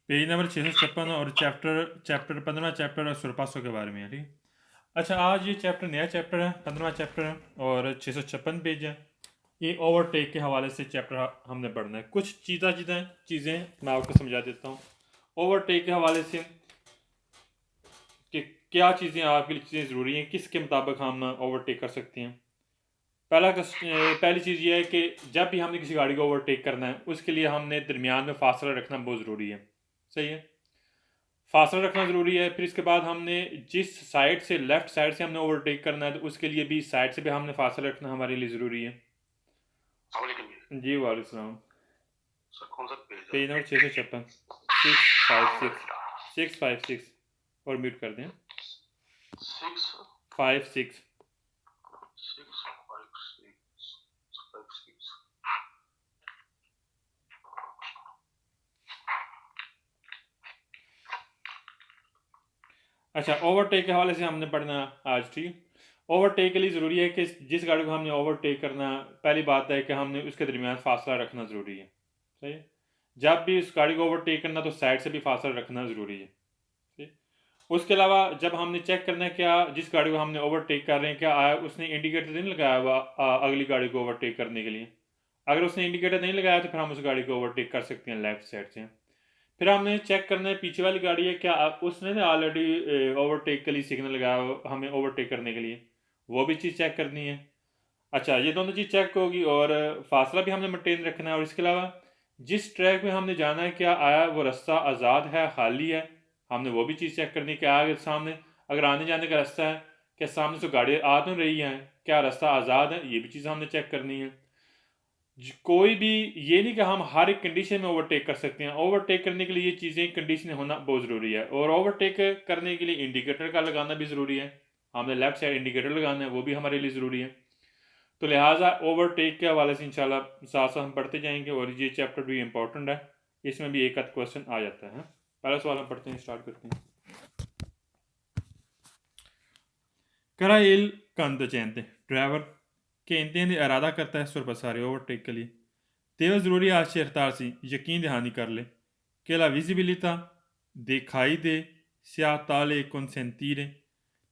Page number 656 और chapter chapter 15 chapter और सुरपासों के बारे में है, ठीक। अच्छा, आज ये चैप्टर नया चैप्टर है, 15वां चैप्टर है और 656 पेज है। ये ओवरटेक के हवाले से चैप्टर हमने पढ़ना है। कुछ चीज़ें मैं आपको समझा देता हूँ ओवरटेक के हवाले से कि क्या चीज़ें आपके लिए चीज़ें ज़रूरी हैं, किसके मुताबिक हम ओवरटेक कर सकते हैं। पहली चीज़ ये है कि जब भी हमने किसी गाड़ी को ओवरटेक करना है उसके लिए हमने दरमियान में फासला रखना बहुत ज़रूरी है। सही है, फासला रखना ज़रूरी है। फिर इसके बाद हमने जिस साइड से, लेफ़्ट साइड से हमने ओवरटेक करना है तो उसके लिए भी साइड से भी हमने फासला रखना हमारे लिए ज़रूरी है। जी वालेकुम। सर कौन सा पेज है? पेज नंबर 656, 656, 656 और म्यूट कर दें। 56 अच्छा, ओवरटेक के हवाले से हमने पढ़ना आज, ठीक। ओवरटेक के लिए ज़रूरी है कि जिस गाड़ी को हमने ओवरटेक करना, पहली बात है कि हमने उसके दरमियान फासला रखना ज़रूरी है। सही है, जब भी उस गाड़ी को ओवरटेक करना तो साइड से भी फासला रखना ज़रूरी है। ठीक। उसके अलावा जब हमने चेक करना है क्या जिस गाड़ी को हमने ओवरटेक कर रहे हैं क्या उसने इंडिकेटर नहीं लगाया हुआ अगली गाड़ी को ओवरटेक करने के लिए। अगर उसने इंडिकेटर नहीं लगाया तो फिर हम उस गाड़ी को ओवरटेक कर सकते हैं लेफ्ट साइड से। फिर हमने चेक करना है पीछे वाली गाड़ी है क्या उसने ना ऑलरेडी ओवरटेक के लिए सिग्नल लगाया हमें ओवरटेक करने के लिए, वो भी चीज़ चेक करनी है। अच्छा, ये दोनों चीज़ चेक होगी और फासला भी हमने मेंटेन रखना है। और इसके अलावा जिस ट्रैक में हमने जाना है क्या आया वो रास्ता आज़ाद है, खाली है, हमने वो भी चीज़ चेक करनी है कि आगे सामने अगर आने जाने का रास्ता है, क्या सामने से गाड़ी आ तो रही है, क्या रास्ता आज़ाद है, ये भी चीज़ हमने चेक करनी है। कोई भी ये नहीं कि हम हर एक कंडीशन में ओवरटेक कर सकते हैं। ओवरटेक करने के लिए ये चीज़ें कंडीशन होना बहुत ज़रूरी है और ओवरटेक करने के लिए इंडिकेटर का लगाना भी ज़रूरी है। हमने लेफ्ट साइड इंडिकेटर लगाना है, वो भी हमारे लिए ज़रूरी है। तो लिहाजा ओवरटेक के हवाले से इंशाल्लाह साथ साथ हम पढ़ते जाएंगे और ये चैप्टर भी इंपॉर्टेंट है, इसमें भी एक आध क्वेश्चन आ जाता है। पहला सवाल हम पढ़ते हैं, स्टार्ट करते हैं। कराइल कंद चैनते ड्राइवर के इंतने इरादा करता है सुरपसारे ओवरटेक के लिए तेवस ज़रूरी आज रफ्तार से यकीन दहानी कर ले कि ला विजिबिलिता दिखाई दे स्या ताले कंसेंतीरे।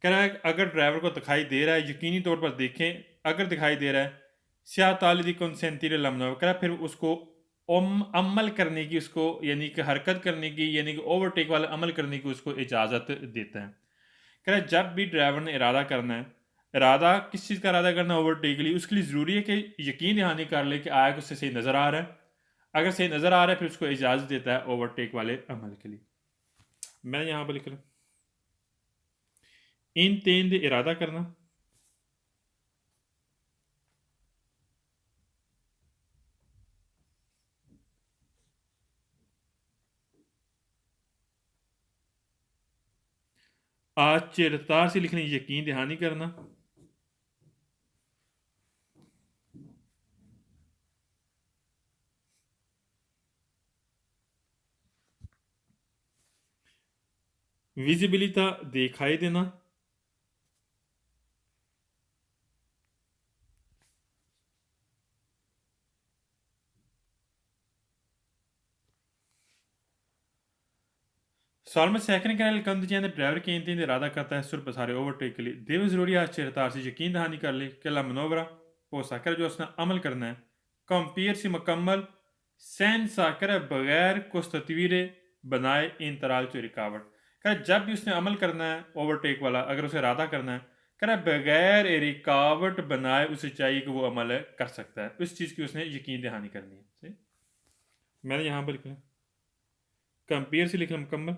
कह रहा है अगर ड्राइवर को दिखाई दे रहा है, यकीनी तौर पर देखें, अगर दिखाई दे रहा है स्या ताले दी कंसेंतीरे लमना कह रहा फिर उसको अमल करने की, उसको यानी कि हरकत करने की, यानी कि ओवरटेक वाला अमल करने की उसको इजाज़त देता है। कह रहा है जब भी ड्राइवर ने इरादा करना है, इरादा किस चीज़ का इरादा करना ओवरटेक के लिए, उसके लिए ज़रूरी है कि यकीन दहानी कर ले कि आया उससे सही नज़र आ रहा है। अगर सही नज़र आ रहा है फिर उसको इजाज़त देता है ओवरटेक वाले अमल के लिए। मैं यहाँ पर लिख रहा हूँ इन तेन दे इरादा करना आज च रफ्तार से लिखने यकीन दहानी करना विजिबिलिता दिखाई देना सवाल में सेकंड कैरल कंद चैन ड्राइवर के इंतने इरादा करता है सुर पसारे ओवरटेक के लिए देव ज़रूरी आज च रफ्तार से यकीन दहानी कर ले कि ला मनोवरा हो साकर जो उसने अमल करना है कंपेयर से मुकम्मल सैन साकर बगैर कुछ तस्वीरें बनाए इन तराल से रिकावट। कर जब भी उसने अमल करना है ओवरटेक वाला, अगर उसे इरादा करना है कर बगैर रिकावट बनाए उसे चाहिए कि वो अमल कर सकता है, उस चीज़ की उसने यकीन दहानी करनी है। सही, मैंने यहाँ पर लिखा कंपेयर से लिखना मुकम्मल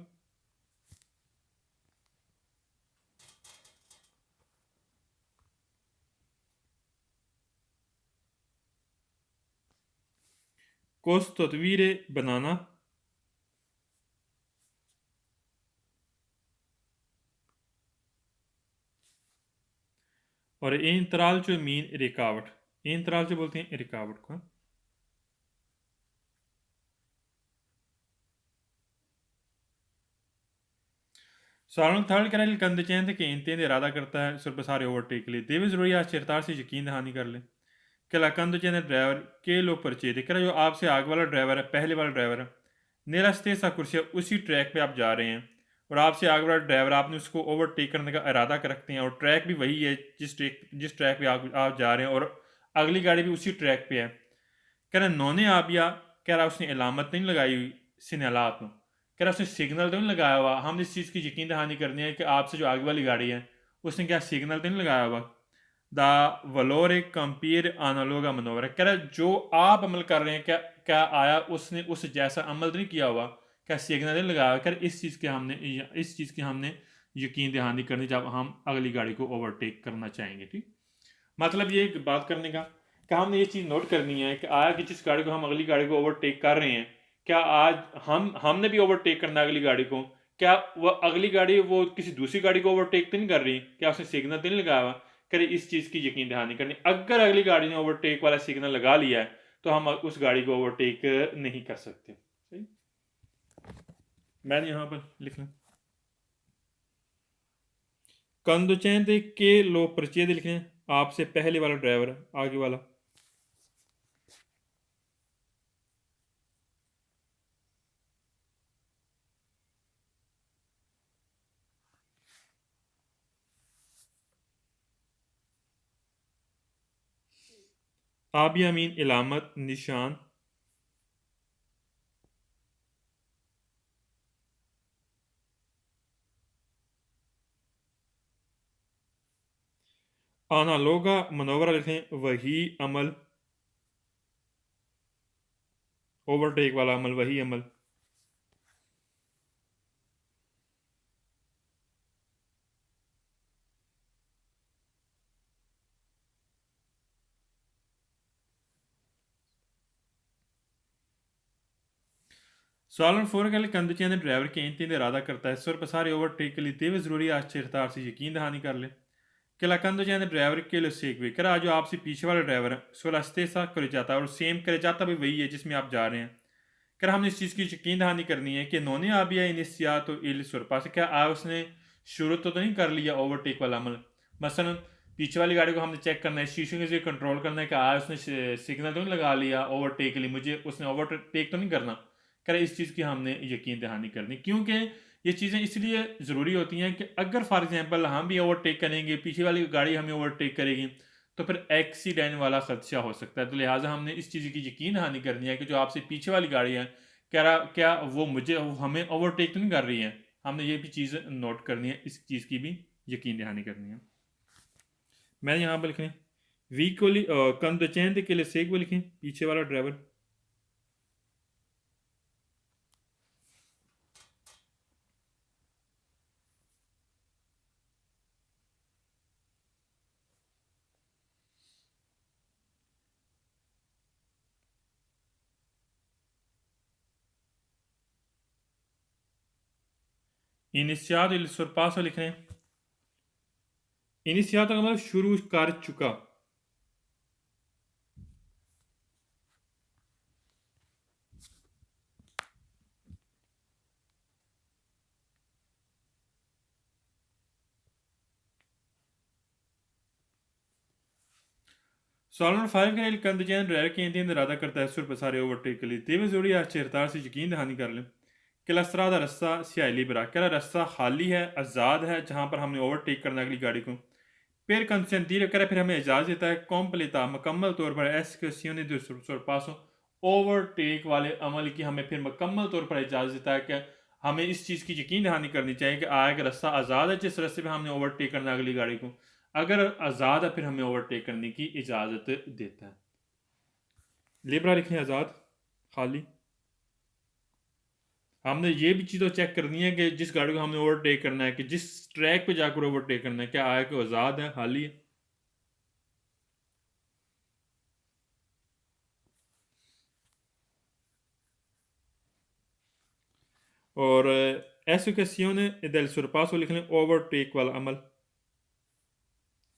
कुछ तस्वीरें बनाना और इन तराल जो मीन रिकावट, इन तराल जो बोलते हैं रिकावट को। सारण थर्ड कराइल कंद चैन के इंतने इरादा करता है सुरबसारे ओवरटेक के लिए देवी जरूरी आज चिरतार से यकीन दहानी कर ले कि कंद चैन ड्राइवर के लो परचे करा जो आपसे आगे वाला ड्राइवर है, पहले वाला ड्राइवर है, नेला स्टेसा कुर्सिया उसी ट्रैक पे आप जा रहे हैं और आपसे आगे वाला ड्राइवर आपने उसको ओवरटेक करने का इरादा कर रखते हैं और ट्रैक भी वही है जिस ट्रैक पे आप जा रहे हैं और अगली गाड़ी भी उसी ट्रैक पे है। कह रहा नौने आबिया, कह रहा उसने अलामत नहीं लगाई हुई सिग्नलात में, कह रहा उसने सिग्नल तो नहीं लगाया हुआ। हमने इस चीज़ की यकीन दहानी करनी है कि आपसे जो आगे वाली गाड़ी है उसने क्या सिग्नल तो नहीं लगाया हुआ। द वलोरे कंपेयर आनालोगा मनोवर, कह रहा जो आप अमल कर रहे हैं क्या क्या आया उसने उस जैसा अमल तो नहीं किया हुआ, क्या सिग्नल नहीं लगाया हुआ। कर इस चीज़ की हमने यकीन दहानी करनी जब हम अगली गाड़ी को ओवरटेक करना चाहेंगे। ठीक, मतलब ये एक बात करने का कि हमने ये चीज़ नोट करनी है कि आया कि जिस गाड़ी को हम अगली गाड़ी को ओवरटेक कर रहे हैं, क्या आज हमने भी ओवरटेक करना है अगली गाड़ी को, क्या वह अगली गाड़ी वो किसी दूसरी गाड़ी को ओवरटेक तो नहीं कर रही, क्या उसने सिग्नल तो नहीं लगाया हुआ। करे इस चीज़ की यकीन दहानी करनी। अगर अगली गाड़ी ने ओवरटेक वाला सिग्नल लगा लिया है तो हम उस गाड़ी को ओवरटेक नहीं कर सकते। सही, मैंने यहाँ पर लिखना कंदुचैन के लो परिचय लिखने, आपसे पहले वाला ड्राइवर आगे वाला आबिया मीन इलामत निशान, आनालोगा मनोवरा लिखें वही अमल, ओवरटेक वाला अमल वही अमल। सालन फोर के लिए कंदचिया ने ड्राइवर के इंतजार इरादा करता है सुर पसारे ओवरटेक के लिए तेज जरूरी अच्छे रफ्तार से यकीन दहानी कर ले कि कंदचिया ने ड्राइवर के लिए सीख भी करा जो आपसे पीछे वाला ड्राइवर है सोलह सा करे जाता है और सेम करे जाता भी वही है जिसमें आप जा रहे हैं। कर हमने इस चीज़ की यकीन दहानी करनी है कि नोने आबिया इनिसिया तो इल सुरपा से क्या आ उसने शुरू तो नहीं कर लिया ओवरटेक वाला अमल। मसलन पीछे वाली गाड़ी को हमने चेक करना है, शीशे के जरिए कंट्रोल करना है कि आ उसने सिग्नल तो नहीं लगा लिया ओवरटेक के लिए, मुझे उसने ओवरटेक तो नहीं करना। कर इस चीज़ की हमने यकीन दहानी करनी, क्योंकि ये चीज़ें इसलिए ज़रूरी होती हैं कि अगर फॉर एग्जांपल हम भी ओवरटेक करेंगे, पीछे वाली गाड़ी हमें ओवरटेक करेगी तो फिर एक्सीडेंट वाला खदशा हो सकता है। तो लिहाजा हमने इस चीज़ की यकीन दहानी करनी है कि जो आपसे पीछे वाली गाड़ी है क्या वो हमें ओवरटेक तो नहीं कर रही है। हमने ये भी चीज़ नोट करनी है, इस चीज़ की भी यकीन दहानी करनी है। मैंने यहाँ पर लिखें वी को कंदचैन के लिए सेक वो लिखें पीछे वाला ड्राइवर, इनिशियात इल सुरपास लिख रहे हैं। इनिशियात का मतलब शुरू कर चुका। सॉलन फाइव के कंदचैन ड्राइवर के इंतजार इरादा करता है सुर पसारे ओवरटेक के लिए तेज जोड़ी अच्छे रफ्तार से यकीन दहानी कर लें कि लसरा दा रस्ता सियाली बरा क्या रास्ता खाली है आज़ाद है जहाँ पर हमने ओवरटेक करना अगली गाड़ी को। फिर कंसेंटीर करे फिर हमें इजाज़त देता है कॉम्प्लीता मुकम्मल तौर पर एसक्यूसियोने दो पासों ओवरटेक वाले अमल की हमें फिर मुकम्मल तौर पर इजाज़त देता है कि हमें इस चीज़ की यकीन दहानी करनी चाहिए कि आगे रास्ता आज़ाद है जिस रास्ते पे हमने ओवरटेक करना अगली गाड़ी को, अगर आज़ाद है फिर हमें ओवरटेक करने की इजाज़त देता है। लेबरा लिखें आज़ाद खाली। हमने ये भी चीज़ तो चेक करनी है कि जिस गाड़ी को हमने ओवरटेक करना है कि जिस ट्रैक पे जाकर ओवरटेक करना है क्या आया कि आज़ाद है खाली है। और एसोकेसियोने del sorpaso लिख लें ओवरटेक वाला अमल,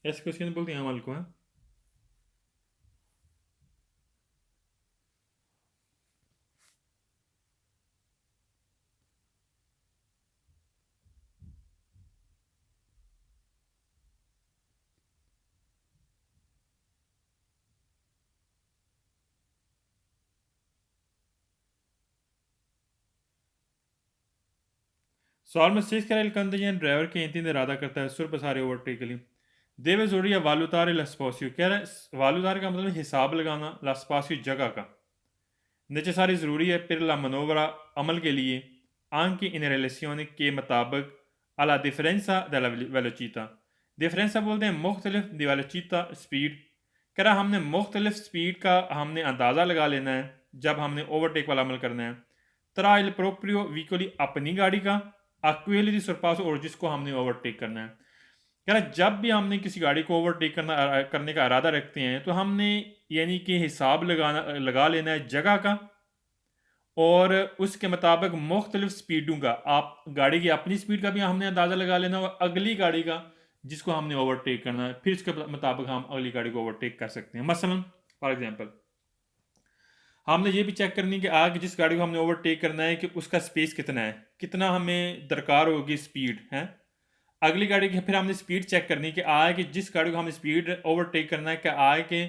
एसोकेसियोने बोलते हैं अमल को है। Solve seis il contingent driver che intende इरादा करता है surpassare overtake के लिए deve ज़रूरी है valutare l'spazio कह रहा है valutare का मतलब हिसाब लगाना l'spazio जगह का necessario ज़रूरी है per la manovra अमल के लिए anche in relazione के मुताबिक alla differenza della velocità differenza बोलते हैं मुख्तलिफ di velocità speed कह रहा हमने मुख्तलिफ स्पीड का हमने अंदाज़ा लगा लेना है जब हमने ओवरटेक वाला अमल करना है तरा इल प्रोप्रियो व्हीकली अपनी गाड़ी का अक्वेली दी सरपास और जिसको हमने ओवरटेक करना है कह रहा जब भी हमने किसी गाड़ी को ओवरटेक करने का इरादा रखते हैं तो हमने यानी कि हिसाब लगा लेना है जगह का और उसके मुताबिक मुख्तलिफ स्पीडों का आप गाड़ी की अपनी स्पीड का भी हमने अंदाज़ा लगा लेना और अगली गाड़ी का जिसको हमने ओवरटेक करना है फिर इसके मुताबिक हम अगली गाड़ी को ओवरटेक कर सकते हैं मसलन फॉर एग्जांपल हमने ये भी चेक करनी है कि आगे जिस गाड़ी को हमने ओवरटेक करना है कि उसका स्पेस कितना है कितना हमें दरकार होगी स्पीड है अगली गाड़ी की फिर हमने स्पीड चेक करनी है कि आए कि जिस गाड़ी को हमने स्पीड ओवरटेक करना है कि आए कि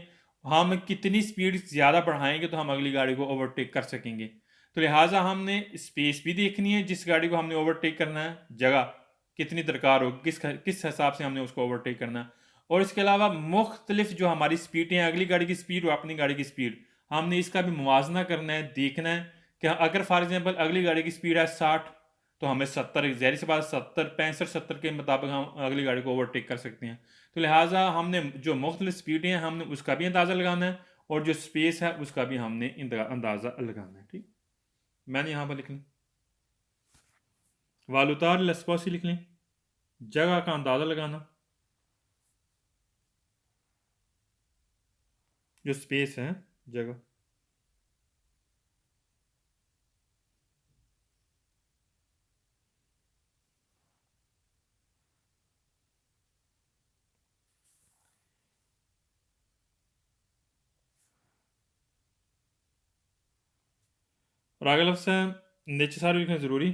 हम कितनी स्पीड ज़्यादा बढ़ाएंगे तो हम अगली गाड़ी को ओवरटेक कर सकेंगे तो लिहाजा हमने स्पेस भी देखनी है जिस गाड़ी को हमने ओवरटेक करना है जगह कितनी दरकार होगी किस हिसाब से हमने उसको ओवरटेक करना है और इसके अलावा मुख्तलिफ जो हमारी स्पीड हैं अगली गाड़ी की स्पीड और अपनी गाड़ी की स्पीड हमने इसका भी मुवाजना करना है देखना है कि अगर फॉर एग्जांपल अगली गाड़ी की स्पीड है 60 तो हमें 70 ज़ाहिर सी बात 70 65 70 के मुताबिक हम अगली गाड़ी को ओवरटेक कर सकते हैं तो लिहाजा हमने जो मुख्तलिफ स्पीडें हैं हमने उसका भी अंदाज़ा लगाना है और जो स्पेस है उसका भी हमने अंदाज़ा लगाना है ठीक मैंने यहाँ पर लिख लें वालुतार लस्पोसी लिख लें जगह का अंदाज़ा लगाना जो स्पेस है जगह और आगे लफ्ज़ है नेचेसारी लिखना ज़रूरी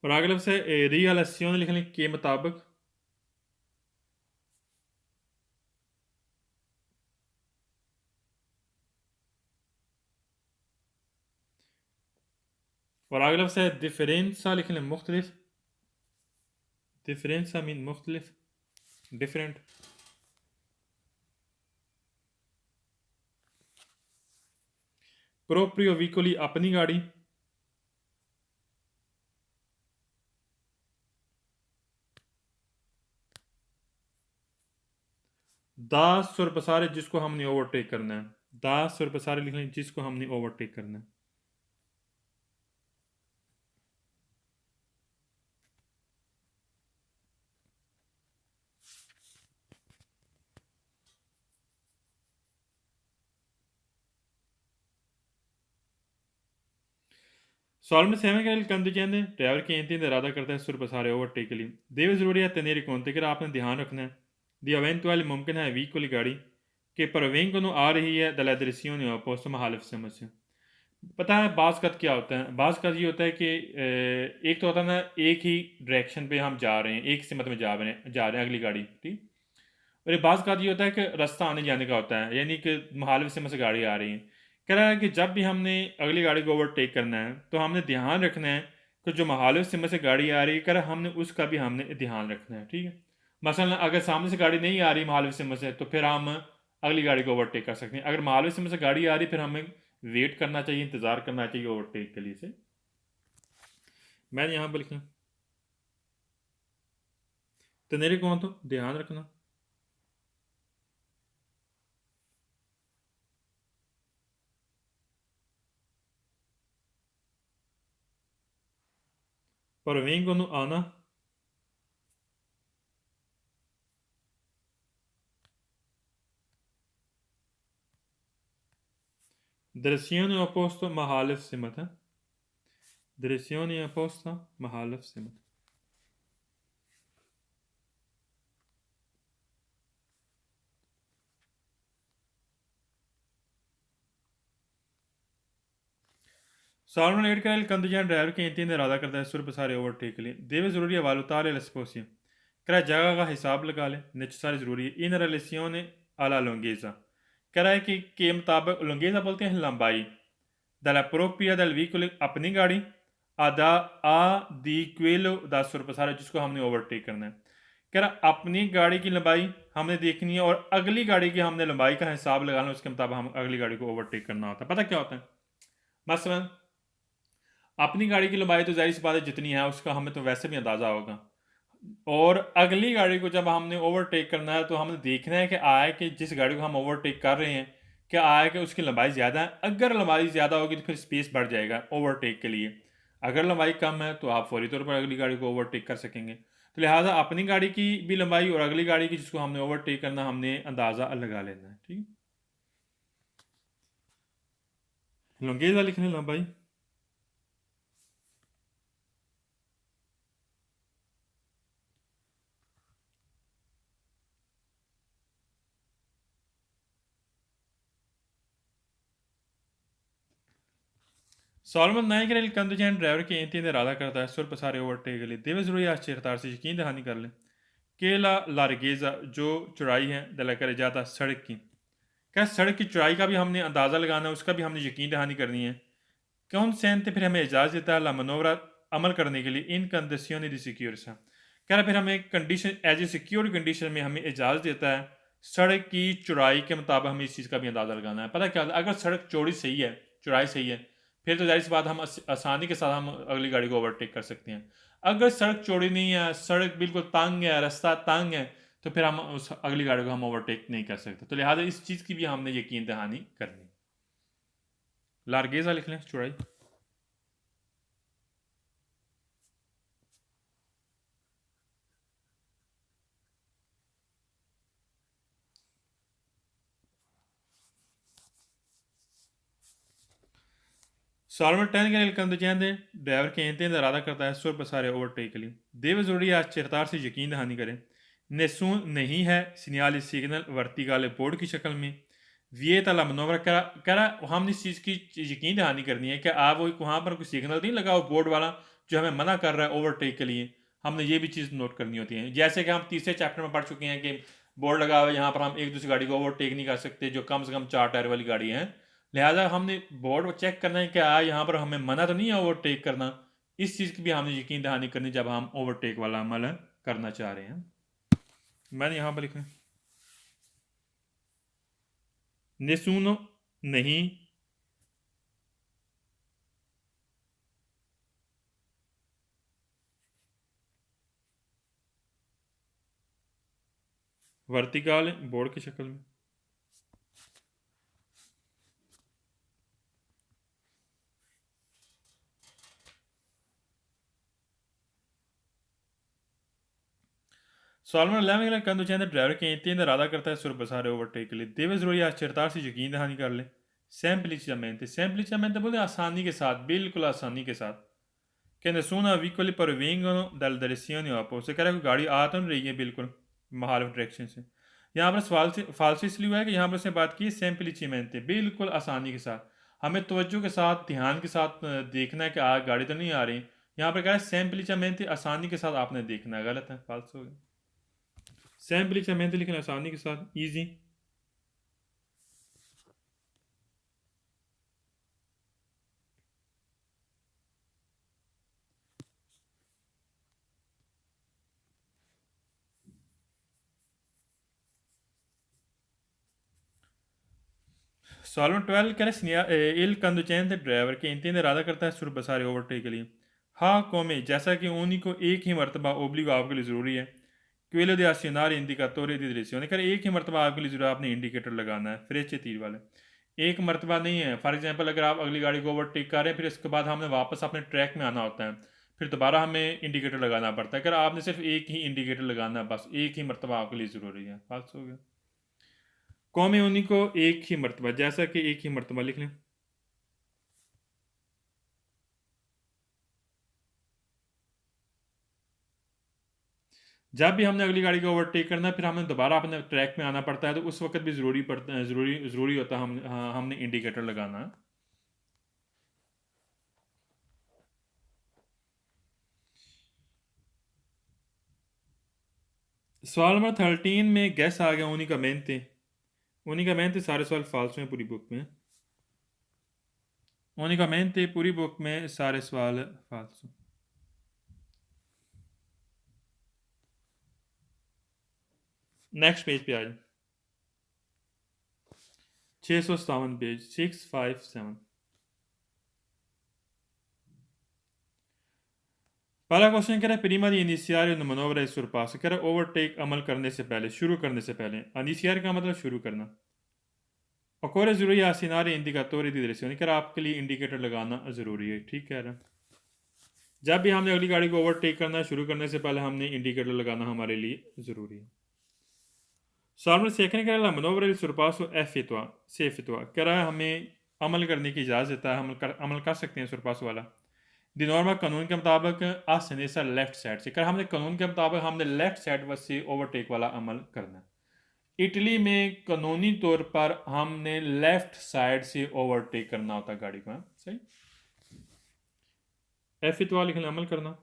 और आगे लफ्ज़ है रियलासियोन लिखने के मुताबिक और आगे लफ्ज़ है डिफरेंसा लिखने मुख्तलिफ डिफरेंसा मीन मुख्तलिफ डिफरेंट प्रोप्रियो व्हीकली अपनी गाड़ी दास और पसारे जिसको हमने ओवरटेक करना है दास और पसारे लिख लें जिसको हमने ओवरटेक करना है Solve sevmekle il contingente driver की एंटी इरादा करता है सुरपसारे ओवरटेक के लिए देवे ज़रूरी है तेनेरी कौनते कि आपने ध्यान रखना है दी अवेंतुअल मुमकिन है वीक वाली गाड़ी के परवेंगनो आ रही है दला दृश्यों अपोस्ट महालिफ समस्या पता है बाज़ का क्या होता है बाज़ का ये होता है कि एक तो होता है ना एक ही डायरेक्शन पे हम जा रहे हैं एक सिमत में जा रहे हैं अगली गाड़ी ठीक और एक बाज़ का ये होता है कि रास्ता आने जाने का होता है यानी कि मुखालिफ सिमत से गाड़ी आ रही है कह रहा है कि जब भी हमने अगली गाड़ी को ओवरटेक करना है तो हमने ध्यान रखना है कि जो मुखालिफ सिमत से गाड़ी आ रही है कह रहा हमने उसका भी हमने ध्यान रखना है ठीक है मसलन अगर सामने से गाड़ी नहीं आ रही मुखालिफ सिमत से तो फिर हम अगली गाड़ी को ओवरटेक कर सकते हैं अगर मुखालिफ सिमत से गाड़ी आ रही फिर हमें वेट करना चाहिए इंतज़ार करना चाहिए ओवरटेक के लिए से मैंने यहाँ पर लिखा तेरे कौन तो ध्यान रखना पर vengono आना direzione opposta muhalif सिमत है direzione opposta muhalif सिमत Salman एड का il contingente ड्राइवर के इंतज़ार इरादा करता है सुर पसारे ओवरटेक के लिए देवे ज़रूरी है वालुतार लस्पोसिया कह रहा है जगह का हिसाब लगा ले, नेसेसरी ज़रूरी है। इन रिलेसियोने अला लोंगेज़ा, कह रहा है कि के मुताबिक, लोंगेज़ा बोलते हैं लंबाई, dalla propria del veicolo अपनी गाड़ी, आधा आ दी क्वेलो दा सुरपसारा, जिसको हमने ओवरटेक करना है। कह रहा अपनी गाड़ी की लंबाई हमने देखनी है और अगली गाड़ी की हमने लंबाई का हिसाब लगाना है, उसके मुताबिक हम अगली गाड़ी को ओवरटेक करना होता है। पता क्या होता है, मसलन अपनी गाड़ी की लंबाई तो जाहिर सी बात है जितनी है उसका हमें तो वैसे भी अंदाज़ा होगा, और अगली गाड़ी को जब हमने ओवरटेक करना है तो हमने देखना है कि आए कि जिस गाड़ी को हम ओवरटेक कर रहे हैं क्या आए कि उसकी लंबाई ज़्यादा है। अगर लंबाई ज़्यादा होगी तो फिर स्पेस बढ़ जाएगा ओवरटेक के लिए, अगर लंबाई कम है तो आप फौरी तौर पर अगली गाड़ी को ओवरटेक कर सकेंगे। तो लिहाजा अपनी गाड़ी की भी लंबाई और अगली गाड़ी की जिसको हमने ओवरटेक करना हमने अंदाज़ा लगा लेना है। ठीक है, लंगेजा लिखने लंबाई, Solomon Naik il conducente driver की intende इरादा करता है सुर पसारे ओवरटेक के लिए देवे जरूरी अच्छी रफ्तार से यकीन दहानी कर ले कि ला लारगेजा जो चौड़ाई है दला करे जाता सड़क की, क्या सड़क की चौड़ाई का भी हमने अंदाज़ा लगाना है, उसका भी हमने यकीन दहानी करनी है। कौन सेंते फिर हमें इजाज़त देता है ला मनोवरा अमल करने के लिए इन कंडीशन दी सिक्योर सा, कह रहा फिर हमें condition as a secure condition में हमें इजाज़त देता है सड़क की चौड़ाई के मुताबिक हमें इस चीज़ का भी अंदाज़ा लगाना है। पता क्या, अगर सड़क चौड़ी सही है, चौड़ाई सही है, फिर तो जाहिर सी बात हम आसानी के साथ हम अगली गाड़ी को ओवरटेक कर सकते हैं। अगर सड़क चौड़ी नहीं है, सड़क बिल्कुल तंग है, रास्ता तंग है, तो फिर हम उस अगली गाड़ी को हम ओवरटेक नहीं कर सकते। तो लिहाजा इस चीज़ की भी हमने यकीन दहानी करनी। लारगेजा लिख लें चौड़ाई, सॉलमन टर्न के लिए कंदचैन ड्राइवर के इंतजार इरादा करता है सुर बसारे ओवरटेक के लिए देव जरूरी है आज रफ्तार से यकीन दहानी करें। नेसून नहीं है सिग्नल सिग्नल वर्टिकल बोर्ड की शक्ल में, विये तला मनोवर करा हमने इस चीज़ की यकीन दहानी करनी है कि आप वो वहाँ पर कोई सिग्नल नहीं लगा हो बोर्ड वाला जो हमें मना कर रहा है ओवरटेक के लिए। हमने ये भी चीज़ नोट करनी होती है, जैसे कि हम तीसरे चैप्टर में पढ़ चुके हैं कि बोर्ड लगा हुआ है यहाँ पर हम एक दूसरी गाड़ी को ओवरटेक नहीं कर सकते जो कम से कम 4 टायर वाली गाड़ी है। लिहाजा हमने बोर्ड को चेक करना है कि यहाँ पर हमें मना तो नहीं है ओवरटेक करना। इस चीज़ की भी हमने यकीन दहानी करनी जब हम ओवरटेक वाला अमल करना चाह रहे हैं। मैंने यहाँ पर लिखा नेसूनो नहीं, वर्टिकल बोर्ड की शक्ल में, सॉलमन लैमिंग कंदुचैन ड्राइवर के इंतजार इरादा करता है सुर बसारे ओवरटेक के लिए देवे जरूरी आज रफ्तार से यकीन दहानी कर ले। semplicemente बोलते आसानी के साथ, बिल्कुल आसानी के साथ। che nessuna vicoli provengono dal direzione opposte, कह रहा है कोई गाड़ी आ तो नहीं रही है बिल्कुल मुखालिफ डायरेक्शन से। यहाँ पर सवाल से फालसू इसलिए हुआ है कि यहाँ पर उसने बात की सेम्पलीचेमेंटे, बिल्कुल आसानी के साथ। हमें तवज्जो के साथ ध्यान के साथ देखना है कि गाड़ी तो नहीं आ रही। यहाँ पर कह रहा है सेम्पलीचेमेंटे, आसानी के साथ आपने देखना है, गलत है, फालसू हो गया। सेम्पलीचेमेंटे लिखना आसानी के साथ, ईजी। सॉल्वन 12 कह रहे इल कंदुचैन ड्राइवर के इंतजार इरादा करता है सुर बसारे ओवरटेक के लिए। हाँ कौमे जैसा कि उन्हीं को एक ही मरतबा ओब्लिगो आपके लिए ज़रूरी है। क्वेलो दे आसियोनार इंडिकातोरे दी direzione, कर एक ही मरतबा आपके लिए ज़रूर आपने इंडिकेटर लगाना है, फ्रेचे तीर वाले। एक मरतबा नहीं है, फॉर एग्जांपल अगर आप अगली गाड़ी को ओवरटेक कर रहे हैं फिर इसके बाद हमने वापस अपने ट्रैक में आना होता है, फिर दोबारा हमें इंडिकेटर लगाना पड़ता है। अगर आपने सिर्फ एक ही इंडिकेटर लगाना है, बस एक ही मरतबा आपके लिए ज़रूरी है, फालतू हो गया। कौमे उन्हीं को एक ही मरतबा, जैसा कि एक ही मरतबा लिख लें। जब भी हमने अगली गाड़ी को ओवरटेक करना है फिर हमें दोबारा अपने ट्रैक में आना पड़ता है, तो उस वक्त भी ज़रूरी पड़ता है, ज़रूरी होता है हमने इंडिकेटर लगाना है। सवाल नंबर 13 में गैस आ गया उन्हीं का सारे सवाल फालतू हैं पूरी बुक में। पूरी बुक में सारे सवाल फालतू। नेक्स्ट पेज पे आ जाए, 657 पेज 657। पहला क्वेश्चन कह रहा है प्रीमा दी इनिशियर इन मनोवर सुरपास, कह रहा है ओवरटेक अमल करने से पहले, शुरू करने से पहले। इनिशियर का मतलब शुरू करना। अकोरे जरूरी आसिनारे इंडिकेटोरी दी दिरेसियोन, कह रहा आपके लिए इंडिकेटर लगाना ज़रूरी है। ठीक कह रहा है, जब भी हमने अगली गाड़ी को ओवरटेक करना शुरू करने से पहले हमने इंडिकेटर लगाना हमारे लिए ज़रूरी है। सवाल में सेकंड कह रहा है मनोवर सुरपास एफितवा सेफितवा, कह रहा है हमें अमल करने की इजाज़त देता है, अमल कर सकते हैं सुरपास वाला। दी नॉर्मल कानून के मुताबिक आसनेसा लेफ्ट साइड से, कर हमने कानून के मुताबिक हमने लेफ्ट साइड से ओवरटेक वाला अमल करना है। इटली में कानूनी तौर पर हमने लेफ्ट साइड से ओवरटेक करना होता है गाड़ी को। सही, एफितवा लिखना अमल करना।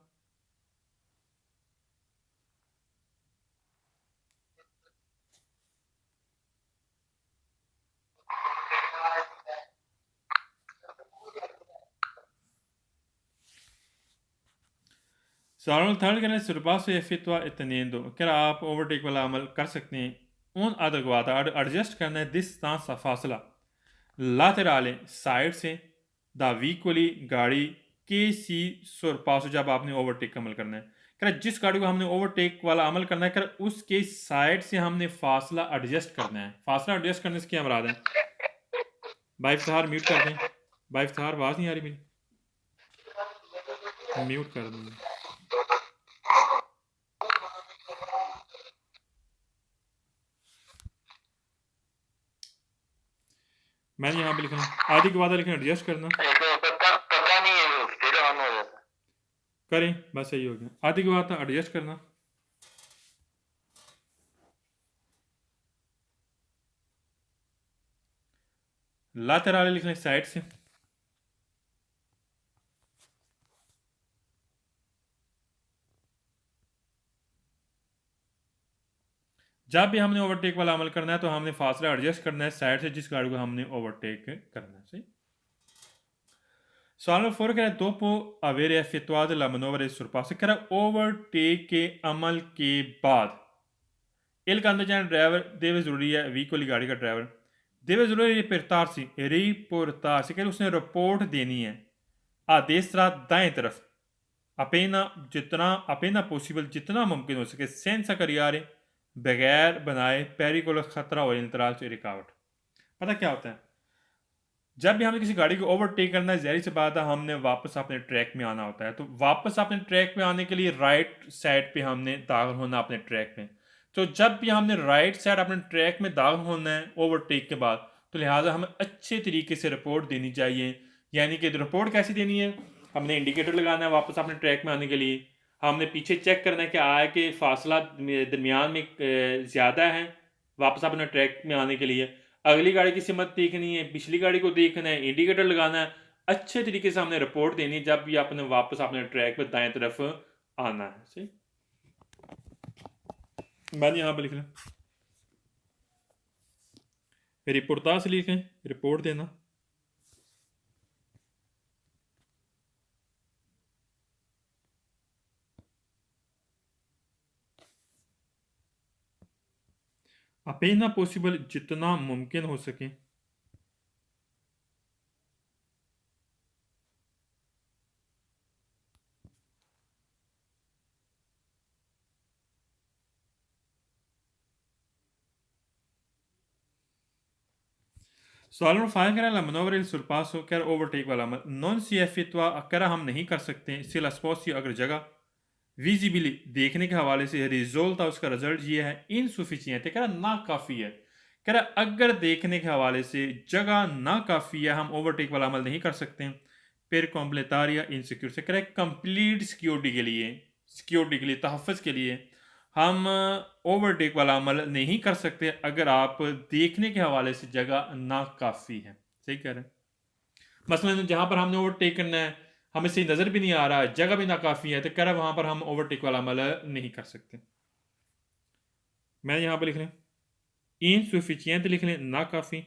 सवाल थर्ड कहना सुरपास एफितवा इतनेंदो, क्या आप ओवरटेक वाला अमल कर सकते हैं। उन अदगवाता एडजस्ट करना है डिस्टेंस फासला लातेराले साइड से द वीक्वली गाड़ी के सी सुरपास, जब आपने ओवरटेक का अमल करना है। कह जिस गाड़ी को हमने ओवरटेक वाला अमल करना है, कर उसके साइड से हमने फासला एडजस्ट करना है। फासला एडजस्ट करने से क्या मुराद है? भाई इफ्तार म्यूट कर दें, भाई इफ्तार आवाज़ नहीं आ रही मेरी, म्यूट कर दें। मैंने यहाँ पे लिखना आदि के बाद लिखना एडजस्ट करना, पता नहीं है फिर ऑन हो जाता करें बस यही हो गया। आदि के बाद एडजस्ट करना, लातेराले लिखना साइड से, जब भी हमने ओवरटेक वाला अमल करना है तो हमने फासला एडजस्ट करना है साइड से जिस गाड़ी को हमने ओवरटेक करना है। सही। सवाल नंबर 4 कह रहा है दोपो अवेरे एफितवाद ला मनोवर सुरपास, कह रहा है ओवरटेक के अमल के बाद इल का अंदर ड्राइवर देवे जरूरी है, वीक वाली गाड़ी का ड्राइवर देवे जरूरी रिपोर्टार से कह रहे उसने रिपोर्ट देनी है आदेश दाएं तरफ अपेना पॉसिबल जितना मुमकिन हो सके सेंसा करियारे बगैर बनाए पेरिकुलर खतरा और इंतराल से रिकावट। पता क्या होता है, जब भी हमें किसी गाड़ी को ओवरटेक करना है जहरी से बात है हमने वापस अपने ट्रैक में आना होता है। तो वापस अपने ट्रैक में आने के लिए राइट साइड पे हमने दाखिल होना अपने ट्रैक में। तो जब भी हमने राइट साइड अपने ट्रैक में दाखिल होना है ओवरटेक के बाद, तो लिहाजा हमें अच्छे तरीके से रिपोर्ट देनी चाहिए। यानी कि रिपोर्ट कैसे देनी है, हमने इंडिकेटर लगाना है वापस अपने ट्रैक में आने के लिए, हमने पीछे चेक करना है कि आया कि फासला दरमियान में ज़्यादा है वापस अपने ट्रैक में आने के लिए, अगली गाड़ी की सिमत देखनी है, पिछली गाड़ी को देखना है, इंडिकेटर लगाना है, अच्छे तरीके से हमने रिपोर्ट देनी है जब भी आपने वापस अपने ट्रैक पर दाएं तरफ आना है। सही, मैंने यहाँ पे लिखना रिपोर्टा से लिखें रिपोर्ट देना, अपेना पॉसिबल जितना मुमकिन हो सके सवाल नंबर 5 कह रहा है मनोवर सुरपास हो कह ओवरटेक वाला अमल नॉन सी एफितवा कह रहा हम नहीं कर सकते सिला स्पोसी अगर जगह विजिबिली देखने के हवाले से रिजल्ट था उसका रिजल्ट ये है इनसुफिशियंट है, कह रहा ना काफ़ी है। कह रहा अगर देखने के हवाले से जगह ना काफ़ी है हम ओवरटेक वाला अमल नहीं कर सकते हैं। फिर कॉम्प्लेटारिया इनसिक्योर से कह रहा है कंप्लीट सिक्योरिटी के लिए तहफ़्फ़ुज़ के लिए हम ओवरटेक वाला अमल नहीं कर सकते अगर आप देखने के हवाले से जगह ना काफ़ी है। सही कह रहे हैं, मसलन जहाँ पर हमने ओवरटेक करना है हमें सही नज़र भी नहीं आ रहा है, जगह भी नाकाफ़ी है, तो कह रहा है वहाँ पर हम ओवरटेक वाला अमल नहीं कर सकते। मैं यहाँ पर लिख लें इनसुफिशियंट लिख लें, ना काफ़ी।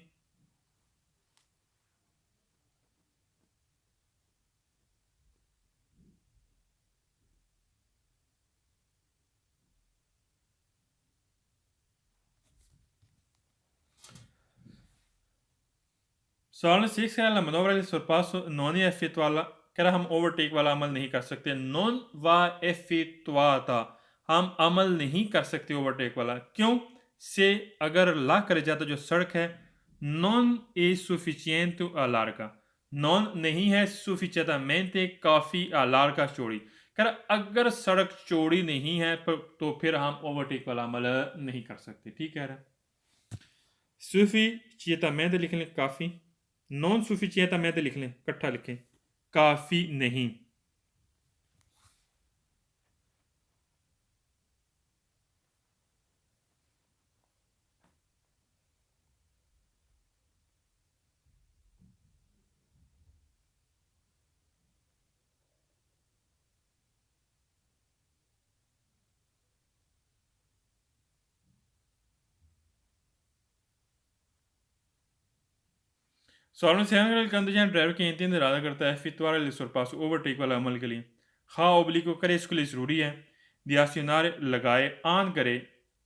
सवाल 6 कह रहा है मनोवर सरपास नॉन एफित वाला, कह रहा हम ओवरटेक वाला अमल नहीं कर सकते। नॉन वा एफित्वाता, हम अमल नहीं कर सकते ओवरटेक वाला। क्यों? से अगर ला करे जाता जो सड़क है नॉन ए सुफिशियंट अलार्का, नॉन नहीं है सुफिचियंटमेंटे काफ़ी अलार्का चौड़ी। कह रहा अगर सड़क चौड़ी नहीं है तो फिर हम ओवरटेक वाला अमल नहीं कर सकते। ठीक कह रहा है। सुफिचियंटमेंटे लिख लें काफ़ी, नॉन सुफिशियंटमेंटे लिख लें, इकट्ठा लिखें, काफ़ी नहीं। सॉल्वन सियान का अंदर ड्राइवर की इंतज़ार इरादा करता है फितवार पास ओवरटेक वाला अमल के लिए खा ओबली को करे इसके लिए ज़रूरी है दियासिनार लगाए आन करे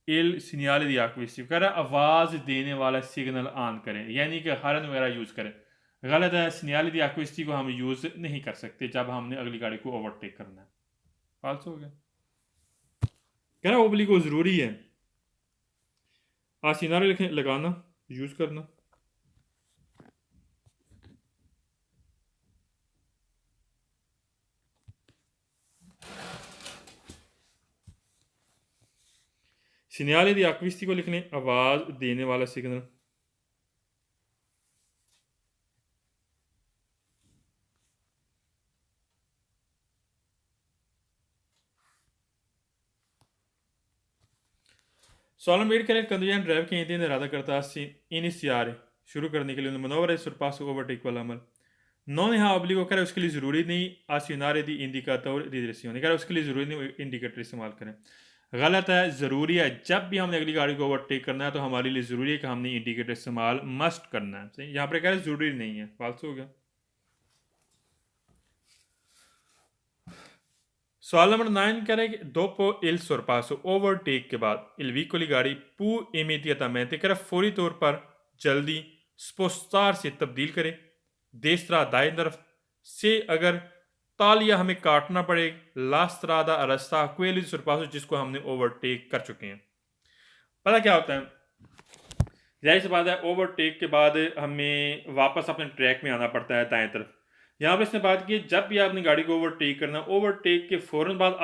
एल सिग्नल दी आक्विस्टी कर आवाज़ देने वाला सिग्नल ऑन करें, यानी कि हॉर्न वगैरह यूज़ करें। गलत है, सिग्नल दी आक्विस्टी को हम यूज़ नहीं कर सकते जब हमने अगली गाड़ी को ओवरटेक करना है। फाल्स हो गया। कह रहा ओबली को ज़रूरी है आसिनार लगाना, यूज़ करना। सिग्नल दी आक्विस्टी को लिख लें आवाज़ देने वाला सिग्नल। सॉलम वेट करें कंदुजान ड्राइव के इंतज़ार इरादा करता इनिशियार शुरू करने के लिए मनोवर है सरपास ओवरटेक वाला अमल नॉन यहाँ ऑब्लिगो करे उसके लिए ज़रूरी नहीं आसिनारे दी इंडिकाटर दी डिरेक्शन करे उसके लिए ज़रूरी नहीं इंडिकेटर इस्तेमाल करें। गलत है, ज़रूरी है। जब भी हमने अगली गाड़ी को ओवरटेक करना है तो हमारे लिए ज़रूरी है कि हमने इंडिकेटर इस्तेमाल मस्ट करना है। सही, यहाँ पर कह रहे ज़रूरी नहीं है, फाल्स हो गया। सवाल नंबर 9 कह रहे हैं कि दोपो इल sorpasso ओवरटेक के बाद इल व्हीकल गाड़ी पू immediatamente कह रहा फौरी तौर पर जल्दी स्पोस्तार से तब्दील करे देस्त्रा दाएं तरफ से अगर तालिया हमें काटना पड़े लास्त्रादा रास्ता क्वेली sorpasso जिसको हमने ओवरटेक कर चुके हैं। पता क्या होता है, जाहिर सी बात है ओवरटेक के बाद हमें वापस अपने ट्रैक में आना पड़ता है दाएं तरफ। यहाँ पे इसने बात की जब भी आपने गाड़ी को ओवरटेक करना, ओवरटेक के फ़ौरन बाद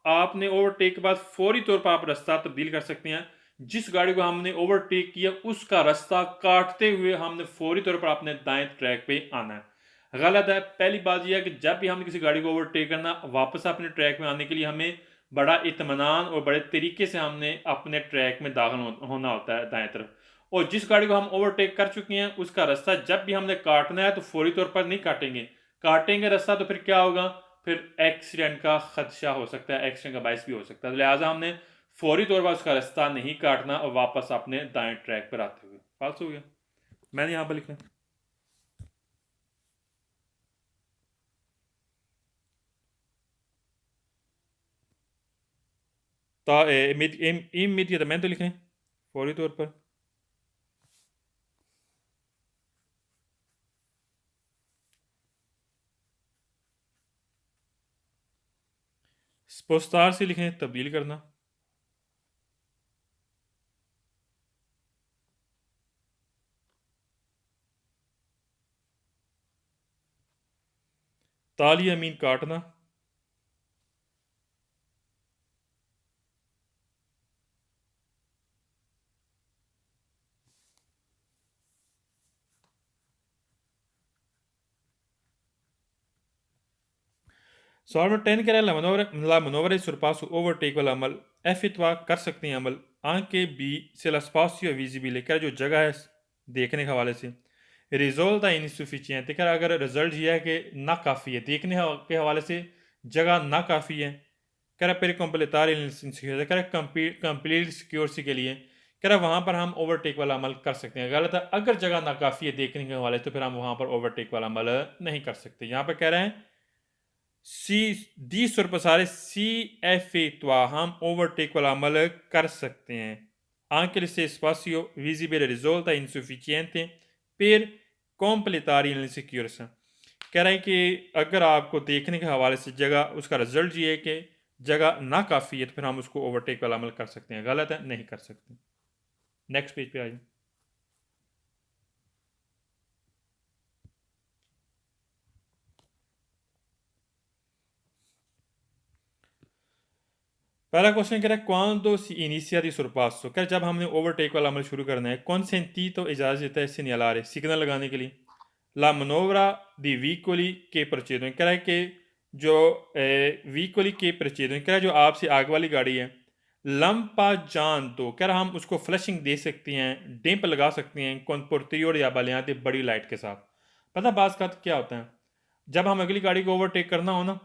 आपने ओवरटेक के बाद फौरी तौर पर आप रास्ता तब्दील कर सकते हैं। जिस गाड़ी को हमने ओवरटेक किया उसका रास्ता काटते हुए हमने फौरी तौर पर अपने दाएं ट्रैक पे आना है। गलत है। पहली बात यह है कि जब भी हमने किसी गाड़ी को ओवरटेक करना, वापस अपने ट्रैक में आने के लिए हमें बड़ा इत्मीनान और बड़े तरीके से हमने अपने ट्रैक में दाखिल होना होता है दाएं तरफ। और जिस गाड़ी को हम ओवरटेक कर चुके हैं उसका रास्ता जब भी हमने काटना है तो फौरी तौर पर नहीं काटेंगे, काटेंगे रास्ता तो फिर क्या होगा, फिर एक्सीडेंट का खदशा हो सकता है, एक्सीडेंट का बायस भी हो सकता है। लिहाजा हमने फौरी तौर पर उसका रास्ता नहीं काटना और वापस अपने दाएं ट्रैक पर आते हुए। फाल्स हो गया। मैंने यहाँ पर लिखना इमीडिएटमेंट लिखें फौरी तौर पर। स्पोस्तार से लिखें तब्दील करना। तालिया मीन काटना। सवाल नंबर 10 कह रहा है ला मनोवर सरपास ओवरटेक वाला अमल एफ इतवा कर सकते हैं अमल आंके बी से लस्पासियो विजिबिले कह जो जगह है देखने के हवाले से रिजोल्व द इनसुफिशियंट कह अगर रिजल्ट यह है कि ना काफ़ी है, देखने के हवाले से जगह ना काफ़ी है, कह रहा per completare l'insicurezza, कह रहा कंप्लीट सिक्योरिटी के लिए, कह रहा वहाँ पर हम ओवरटेक वाला अमल कर सकते हैं। गलत है, अगर जगह नाकाफ़ी है देखने के हवाले तो फिर हम वहाँ पर ओवरटेक वाला अमल नहीं कर सकते। यहाँ पर कह रहे हैं di sorpassare si effettua overtake वाला अमल कर सकते हैं। Anche se spazio visibile risulta insufficiente per completare l'insicurezza, कह रहे हैं कि अगर आपको देखने के हवाले से जगह उसका रिजल्ट ये है कि जगह ना काफ़ी है तो फिर हम उसको ओवरटेक वाला अमल कर सकते हैं। गलत है, नहीं कर सकते। नेक्स्ट पेज पे आइए। पहला क्वेश्चन कह रहा है quando si inizia di sorpasso, क्या जब हमने ओवरटेक वाला अमल शुरू करना है consentito इजाज़त देता है segnalare सिग्नल लगाने के लिए la manovra di vicoli che precedono, कह रहा है कि जो vicoli che precedono, कह रहा है जो आपसे आगे वाली गाड़ी है लंपा जान तो कह रहा हम उसको फ्लशिंग दे सकते हैं, डेंप लगा सकते हैं con portiere या बलियाते बड़ी लाइट के साथ। पता बात का क्या होता है, जब हम अगली गाड़ी को ओवरटेक करना हो ना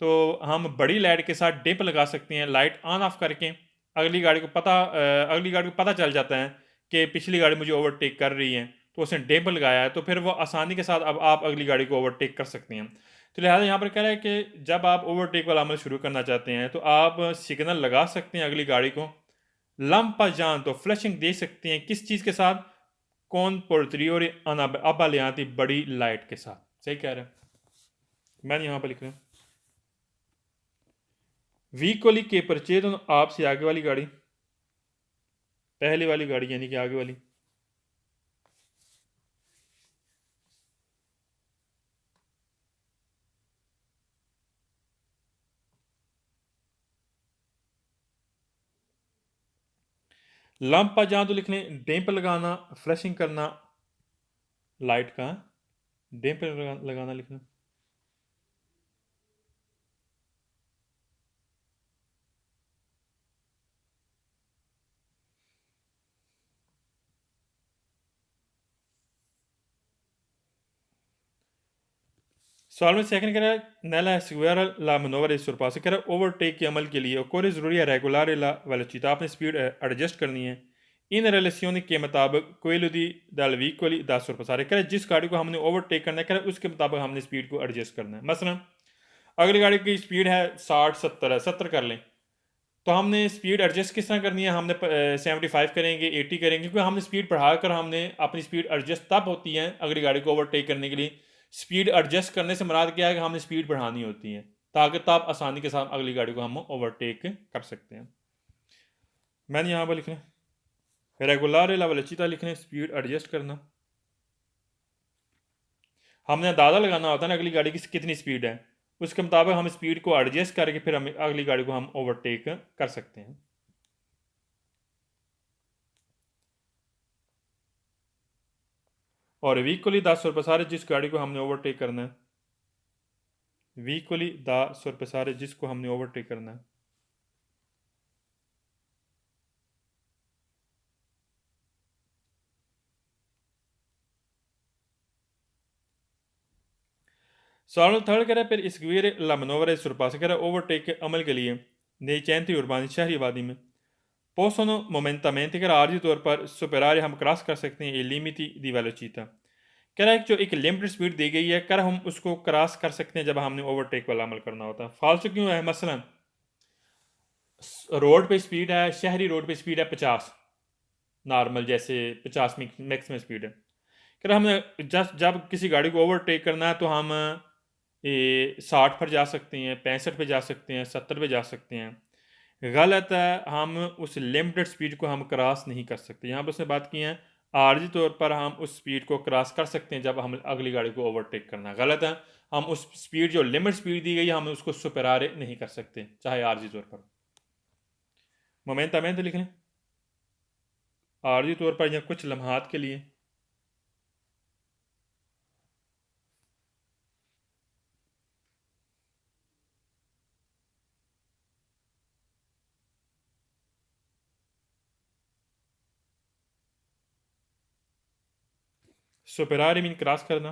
तो हम बड़ी लाइट के साथ डिप लगा सकते हैं, लाइट ऑन ऑफ करके अगली गाड़ी को पता चल जाता है कि पिछली गाड़ी मुझे ओवरटेक कर रही है, तो उसने डिप लगाया है तो फिर वो आसानी के साथ अब आप अगली गाड़ी को ओवरटेक कर सकते हैं। तो लिहाजा यहाँ पर कह रहा है कि जब आप ओवरटेक वाला अमल शुरू करना चाहते हैं तो आप सिग्नल लगा सकते हैं अगली गाड़ी को, लंपा जान तो फ्लशिंग दे सकते हैं किस चीज़ के साथ, कौन पोर्ट्रियोर अबालियाती बड़ी लाइट के साथ। सही कह रहे हैं, मैंने यहाँ पर लिख रहा हूँ वीकोली के परचेज आपसे आगे वाली गाड़ी, पहले वाली गाड़ी यानी कि आगे वाली, लंपा जहां तो लिख लें डेंप लगाना, फ्लशिंग करना लाइट का, डेंप लगाना लिखना। सवाल में सेकंड कह रहा है नैला एसक्वेरा ला मनोवर इस सुरपास, कह रहा है ओवरटेक के अमल के लिए कोई ज़रूरी है रेगुलर ला वेलोसिटी, आपने स्पीड एडजस्ट करनी है इन रिलेशन के मुताबिक कोई दी दल वीकली 10 सुरपासारे, कह रहे जिस गाड़ी को हमने ओवरटेक करना है कह रहे उसके मुताबिक हमने स्पीड को एडजस्ट करना है। मसलन अगली गाड़ी की स्पीड है 60-70 है, 70 कर लें तो हमने स्पीड एडजस्ट किस तरह करनी है, हमने 75 करेंगे, 80 करेंगे, क्योंकि हमने स्पीड बढ़ाकर हमने अपनी स्पीड एडजस्ट तब होती है अगली गाड़ी को ओवरटेक करने के लिए। स्पीड एडजस्ट करने से मुराद क्या है कि हमने स्पीड बढ़ानी होती है ताकि तब आसानी के साथ अगली गाड़ी को हम ओवरटेक कर सकते हैं। मैंने यहाँ पर लिख रहे हैं रेगुलर लवलचिता लिख रहे हैं स्पीड एडजस्ट करना, हमने अंदाज़ा लगाना होता है ना अगली गाड़ी की कितनी स्पीड है, उसके मुताबिक हम स्पीड को एडजस्ट करके फिर हम अगली गाड़ी को हम ओवरटेक कर सकते हैं। और वीकली 10 सुरपसारे जिस गाड़ी को हमने ओवरटेक करना है, वीकली 10 सुरपसारे जिसको हमने ओवरटेक करना है, सवाल थर्ड कह रहा है फिर इस्क्वीर ला मनोवर सुरपास, कह रहा है ओवरटेक के अमल के लिए नई चैनती उर्बानी शहरी आबादी में पोसोनो मोमेंटामेंट, कह रहा आर्जी तौर पर सुपरारे हम क्रॉस कर सकते हैं ये लिमिटी दी वेलोसिटी, कह रहा है जो एक लिमिटेड स्पीड दी गई है कर हम उसको क्रॉस कर सकते हैं जब हमने ओवरटेक वाला अमल करना होता है। फालतू क्यों है, मसलन रोड पे स्पीड है, शहरी रोड पे स्पीड है 50 नॉर्मल, जैसे 50 मैक्सिमम स्पीड है, कह रहा हमें जब किसी गाड़ी को ओवरटेक करना है तो हम 60 पर जा सकते हैं, 65 पे जा सकते हैं, 70 पे जा सकते हैं। गलत है, हम उस लिमिटेड स्पीड को हम क्रॉस नहीं कर सकते। यहाँ पर उसने बात की है आर्जी तौर पर हम उस स्पीड को क्रॉस कर सकते हैं जब हम अगली गाड़ी को ओवरटेक करना। गलत है, हम उस स्पीड जो लिमिट स्पीड दी गई है हम उसको सुपरारे नहीं कर सकते चाहे आर्जी तौर पर। मोमेंटामेंट लिख लें आर्जी तौर पर या कुछ लम्हात के लिए, सुपरारे मीन क्रॉस करना।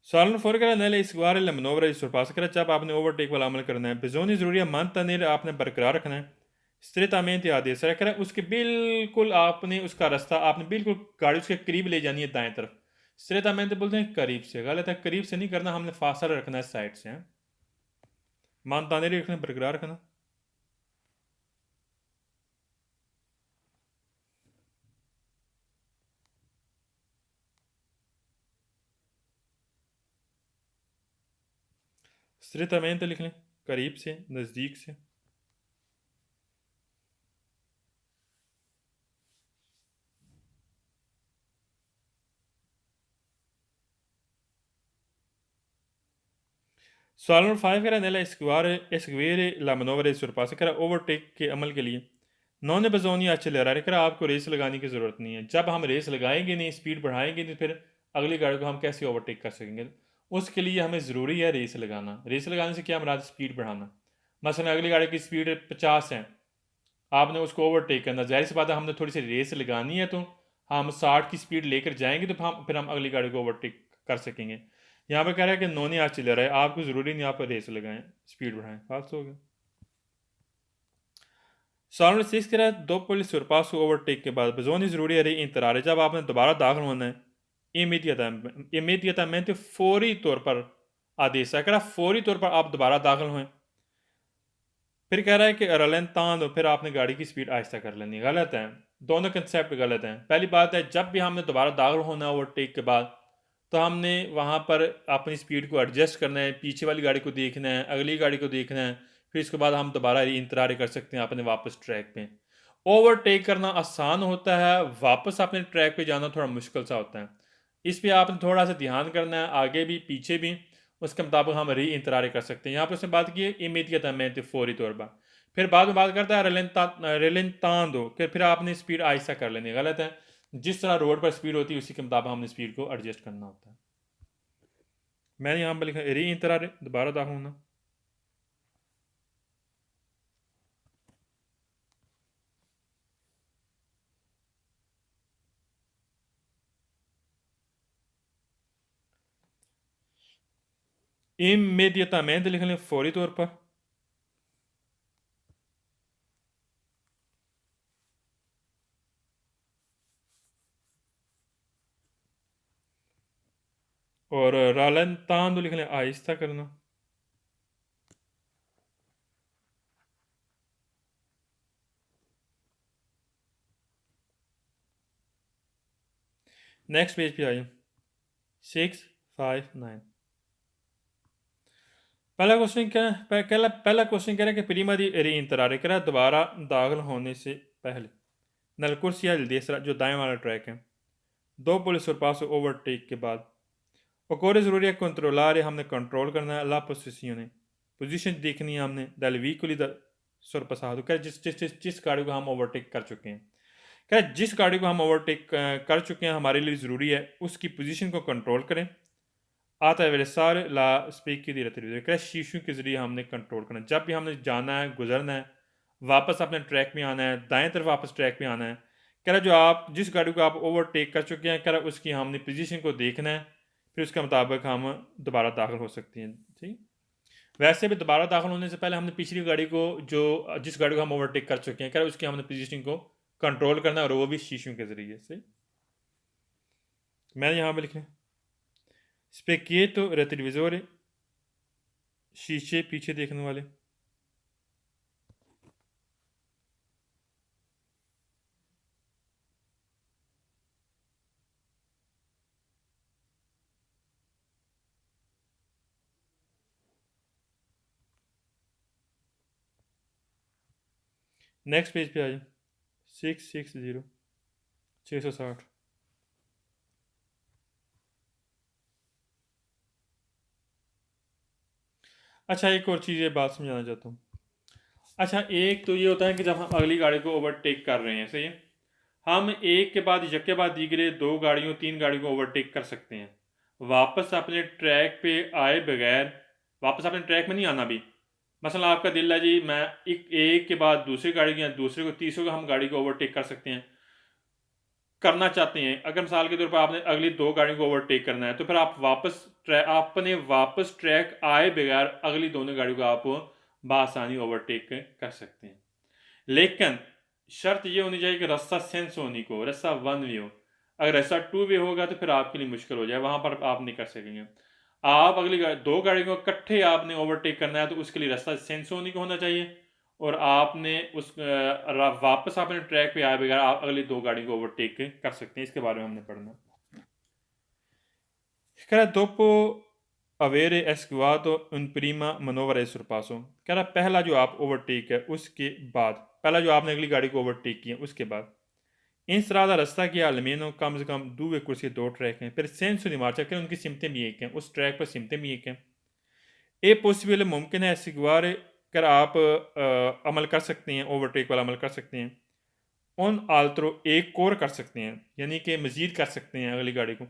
Salen fuori nelle squadre la manovra di sorpasso che जब आपने ओवरटेक वाला अमल करना है बिजोनी ज़रूरी है mantenere आपने बरकरार रखना है स्ट्रेटamente आदेश रखना है उसके बिल्कुल आपने उसका रास्ता आपने बिल्कुल गाड़ी उसके करीब ले जानी है दाएं तरफ स्ट्रेटamente बोलते हैं करीब से गलत है करीब से नहीं करना हमने फासला रखना है साइड से mantenere रखना बरकरार रखना स्ट्रेटamente लिख लें करीब से नज़दीक से सवाल नंबर 5 कह रहा है एस्क्वेरे ला मनोवर सुरपास कह रहा ओवरटेक के अमल के लिए नॉन बजोनी चले रहा है आपको रेस लगाने की ज़रूरत नहीं है जब हम रेस लगाएंगे नहीं स्पीड बढ़ाएंगे नहीं फिर अगली गाड़ी को हम कैसे ओवरटेक कर सकेंगे उसके लिए हमें ज़रूरी है रेस लगाना रेस लगाने से क्या हमारा स्पीड बढ़ाना मसलन अगली गाड़ी की स्पीड 50 है आपने उसको ओवरटेक करना जाहिर सी बात है हमने थोड़ी सी रेस लगानी है तो हम 60 की स्पीड लेकर जाएंगे तो फिर हम अगली गाड़ी को ओवरटेक कर सकेंगे यहाँ पे कह रहा है कि नॉन आज चल रहा है आपको ज़रूरी नहीं आप रेस लगाएं स्पीड बढ़ाएं फास्ट हो गया सवाल नंबर 6 कह रहा है दो पुलिस सुरपास को ओवरटेक के बाद बजोनी ज़रूरी है इंतजार है जब आपने दोबारा दाखिल होना है इमीडिएटamente फौरी तौर पर आदेश है कह रहा फौरी तौर पर आप दोबारा दाखिल हुए फिर कह रहा है कि रलन दो फिर आपने गाड़ी की स्पीड आहिस्ता कर लेनी गलत है दोनों कंसेप्ट गलत हैं पहली बात है जब भी हमने दोबारा दाखिल होना है ओवरटेक के बाद तो हमने वहाँ पर अपनी स्पीड को एडजस्ट करना है पीछे वाली गाड़ी को देखना है अगली गाड़ी को देखना है फिर इसके बाद हम दोबारा इंतजार कर सकते हैं अपने वापस ट्रैक पे ओवरटेक करना आसान होता है वापस अपने ट्रैक पे जाना थोड़ा मुश्किल सा होता है इस पर आपने थोड़ा सा ध्यान करना है आगे भी पीछे भी उसके मुताबिक हम री इंतजार कर सकते हैं यहाँ पे उसने बात की है इमीडिएटamente फौरी तौर पर फिर बाद में बात करता है रेलेंतांदो कि फिर आपने स्पीड आहिस्ता कर लेनी गलत है जिस तरह रोड पर स्पीड होती है उसी के मुताबिक हमने स्पीड को एडजस्ट करना होता है मैंने यहाँ पर लिखा री इंतजार दोबारा दाखिल होना इमीडिएटamente लिख लें फौरी तौर पर और रालंतांदो लिख लें आहिस्ता करना नेक्स्ट पेज पे आइए 659 पहला क्वेश्चन क्या है पहला क्वेश्चन कह रहा है कि प्रीमा दी री कह रहा है दोबारा दाखिल होने से पहले नल कुर्सिया दूसरा जो दाएं वाला ट्रैक है दो पुलिस और पास ओवरटेक के बाद और ज़रूरी है कंट्रोलार हमने कंट्रोल करना है अल्लाह पोजिशन पोजीशन देखनी है हमने दल वीकली सुरपसाद कह जिस गाड़ी को हम ओवरटेक कर चुके हैं क्या जिस गाड़ी को हम ओवरटेक कर चुके हैं हमारे लिए ज़रूरी है उसकी पोजीशन को कंट्रोल करें आता है सारे ला स्पीक की धीरे क्या शीशों के ज़रिए हमने कंट्रोल करना जब भी हमने जाना है गुजरना है वापस अपने ट्रैक में आना है दाएं तरफ वापस ट्रैक में आना है कह रहा जो आप जिस गाड़ी को आप ओवरटेक कर चुके हैं कह रहा उसकी हमने पोजीशन को देखना है फिर उसके मुताबिक हम दोबारा दाखिल हो सकते हैं ठीक वैसे भी दोबारा दाखिल होने से पहले हमने पिछली गाड़ी को जो जिस गाड़ी को हम ओवरटेक कर चुके हैं कह रहा उसकी हमने पोजीशन को कंट्रोल करना है और वो भी शीशों के ज़रिए से मैंने यहाँ पर लिखा स्पेकिएटो रेट्रोविजोरे शीशे पीछे देखने वाले नेक्स्ट पेज पे आ जाए 660 660 अच्छा एक और चीज़ ये बात समझाना चाहता हूँ अच्छा एक तो ये होता है कि जब हम अगली गाड़ी को ओवरटेक कर रहे हैं सही है हम एक के बाद यक के बाद दीगरे दो गाड़ियों तीन गाड़ियों को ओवरटेक कर सकते हैं वापस अपने ट्रैक पे आए बगैर वापस अपने ट्रैक में नहीं आना भी मसला आपका दिल है जी मैं एक के बाद दूसरी गाड़ी या दूसरे को तीसरे को हम गाड़ी को ओवरटेक कर सकते हैं करना चाहते हैं, अगर मिसाल के तौर पर आपने अगली 2 गाड़ियों को ओवरटेक करना है, तो फिर आप आपने वापस ट्रैक आए बगैर अगली दोनों गाड़ियों को आप बआसानी ओवरटेक कर सकते हैं। लेकिन शर्त ये होनी चाहिए कि रास्ता सेंस होने को, रास्ता वन वे हो। अगर रास्ता टू वे होगा तो फिर आपके लिए मुश्किल हो जाए, वहाँ पर आप नहीं कर सकेंगे। आप अगली 2 गाड़ियों को इकट्ठे आपने ओवरटेक करना है, तो उसके लिए रास्ता सेंस होने को होना चाहिए, और आपने वापस अपने ट्रैक पे आए बगैर आप अगली 2 गाड़ियों को ओवरटेक कर सकते हैं। इसके बारे में हमने पढ़ना। dopo avere esguardo un prima manovra e sorpasso, कह रहा पहला जो आप ओवरटेक है उसके बाद, पहला जो आपने अगली गाड़ी को ओवरटेक किया उसके बाद इन strada रास्ता की almeno कम से कम 2 कुर्सी 2 ट्रैक हैं, फिर senso di marcia कि उनकी सिमतें भी एक हैं, उस ट्रैक पर सिमतें भी एक हैं। ए पॉसिबल मुमकिन है एसिगुआर कर आप अमल कर सकते हैं, ओवरटेक वाला अमल कर सकते हैं। ऑन आल्ट्रो एक और कर सकते हैं, यानी कि मज़ीद कर सकते हैं अगली गाड़ी को।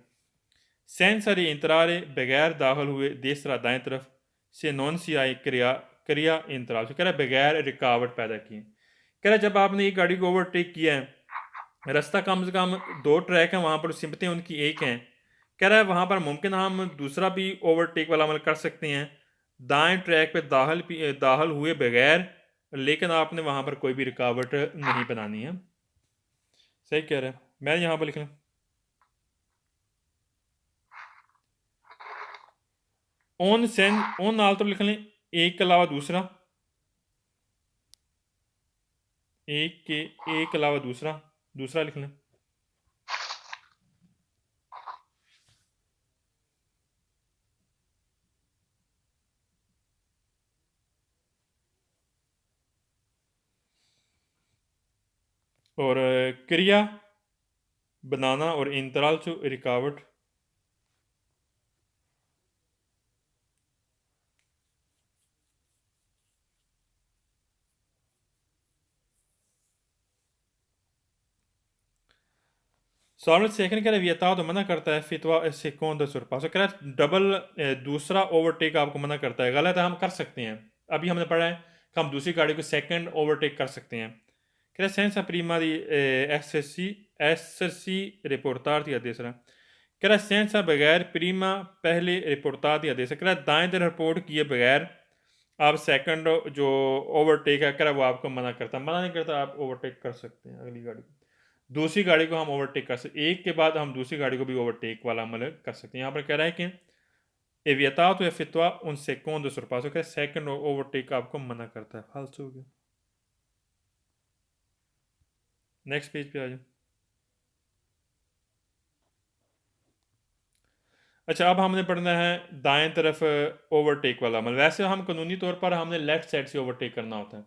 सेंसरी इंतरारे बगैर दाखिल हुए देसरा दाएं तरफ से नॉन सी आई क्रिया इंतराल से, कह रहा बगैर रुकावट पैदा किए। कह रहा जब आपने एक गाड़ी को ओवरटेक किया है, रास्ता कम से कम 2 ट्रैक हैं, वहाँ पर सिमतें उनकी एक हैं, कह रहा है वहाँ पर मुमकिन हम दूसरा भी ओवरटेक वाला अमल कर सकते हैं दाएं ट्रैक पे दाखिल हुए बगैर, लेकिन आपने वहाँ पर कोई भी रुकावट नहीं बनानी है। सही कह रहे हैं। मैं यहाँ पर लिख लूँ ऑन नाल तो लिख लें एक के अलावा दूसरा, एक के अलावा दूसरा लिख लें। और क्रिया बनाना और इंतराल से रुकावट। सॉल्व सेकंड कह रहा है वियता तो मना करता है, फितवा सेकंड सुरपासो कह रहा है डबल दूसरा ओवरटेक आपको मना करता है, गलत है, हम कर सकते हैं। अभी हमने पढ़ा है कि हम दूसरी गाड़ी को सेकंड ओवरटेक कर सकते हैं। कह रहा सेंसा प्रीमा दी एसएससी रिपोर्टार थी तीसरा, कह रहा सेंसा बगैर प्रीमा पहले रिपोर्टार थी आदेश, कह रहा दाएं तरफ रिपोर्ट किए बगैर आप सेकंड जो ओवरटेक है कह रहा वो आपको मना नहीं करता, आप ओवरटेक कर सकते हैं अगली गाड़ी को। दूसरी गाड़ी को हम ओवरटेक कर सकते, एक के बाद हम दूसरी गाड़ी को भी ओवरटेक वाला अमल कर सकते हैं। यहाँ पर कह रहा है कि एवियतातो एफितवा उन सेकंड सुरपासो, कह सेकंड ओवरटेक आपको मना करता है। फालतू हो गया। नेक्स्ट पेज पे आ जाओ। अच्छा, अब हमने पढ़ना है दाएं तरफ ओवरटेक वाला अमल। वैसे हम कानूनी तौर पर हमने लेफ्ट साइड से ओवरटेक करना होता है।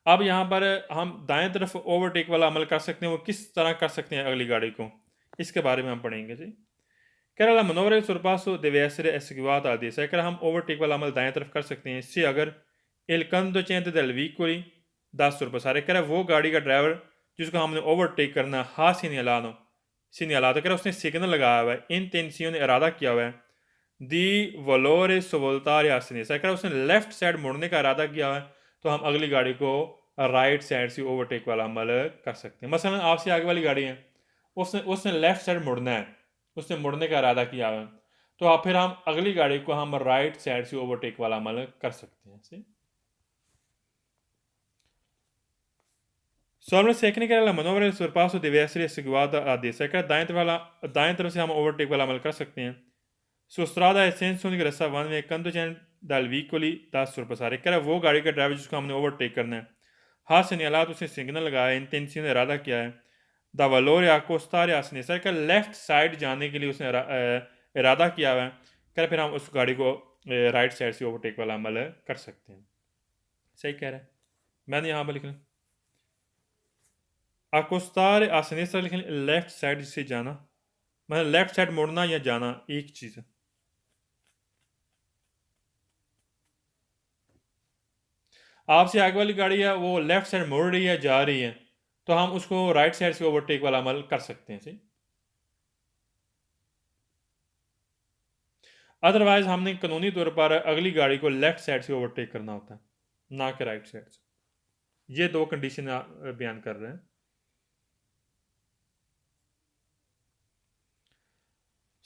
अब यहाँ पर हम दाएं तरफ ओवरटेक वाला अमल कर सकते हैं, वो किस तरह कर सकते हैं अगली गाड़ी को, इसके बारे में हम पढ़ेंगे जी। कह रहा मनोवरे सुरपासो देवेसरे एसगिवात आदेश है, हम ओवरटेक वाला अमल दाएं तरफ कर सकते हैं। इससे अगर एलकंदो चेंद दल वीकोली 10 रुपये सारे, कह रहा वो गाड़ी का ड्राइवर जिसको हमने ओवरटेक करना हाँ सीनियला तो कह रहा उसने सिग्नल लगाया हुआ है, इन तेंसियों ने इरादा किया हुआ है दी वलोरे सोवलतार यासने, कह रहा उसने लेफ्ट साइड मुड़ने का इरादा किया हुआ है, तो हम अगली गाड़ी को राइट साइड से ओवरटेक वाला अमल कर सकते हैं। मसलन आपसे आगे वाली गाड़ी है, उसने उसने लेफ्ट साइड मुड़ना है, उसने मुड़ने का इरादा किया हुआ है, तो आप फिर हम अगली गाड़ी को हम राइट साइड से ओवरटेक वाला अमल कर सकते हैं। Solamente se cree que la manobra del surpaso debe ser executada a deseca दाएं तरफ से हम ओवरटेक वाला अमल कर सकते हैं। Su strada è senso di grassa van में conducen dal vicoli da sorpassare, कह रहा वो गाड़ी का ड्राइवर जिसको हमने ओवरटेक करना है हाथ से निकाला तो उसने सिग्नल लगाया, इंटेंशन इरादा किया है दा वलोर या कोस्तार या सर का लेफ्ट साइड जाने के लिए उसने इरादा किया हुआ है, कह फिर हम उस गाड़ी को राइट साइड से ओवरटेक वाला अमल कर सकते हैं। सही कह रहा है। मैंने यहाँ पर लिखा अकोस्तार आसनेसर लिखें लेफ्ट साइड से जाना, मतलब लेफ्ट साइड मुड़ना या जाना एक चीज़ है। आपसे आगे वाली गाड़ी है वो लेफ्ट साइड मुड़ रही है जा रही है, तो हम उसको राइट साइड से ओवरटेक वाला अमल कर सकते हैं। सही। अदरवाइज हमने कानूनी तौर पर अगली गाड़ी को लेफ्ट साइड से ओवरटेक करना होता है, ना कि राइट साइड से। ये 2 कंडीशन बयान कर रहे हैं।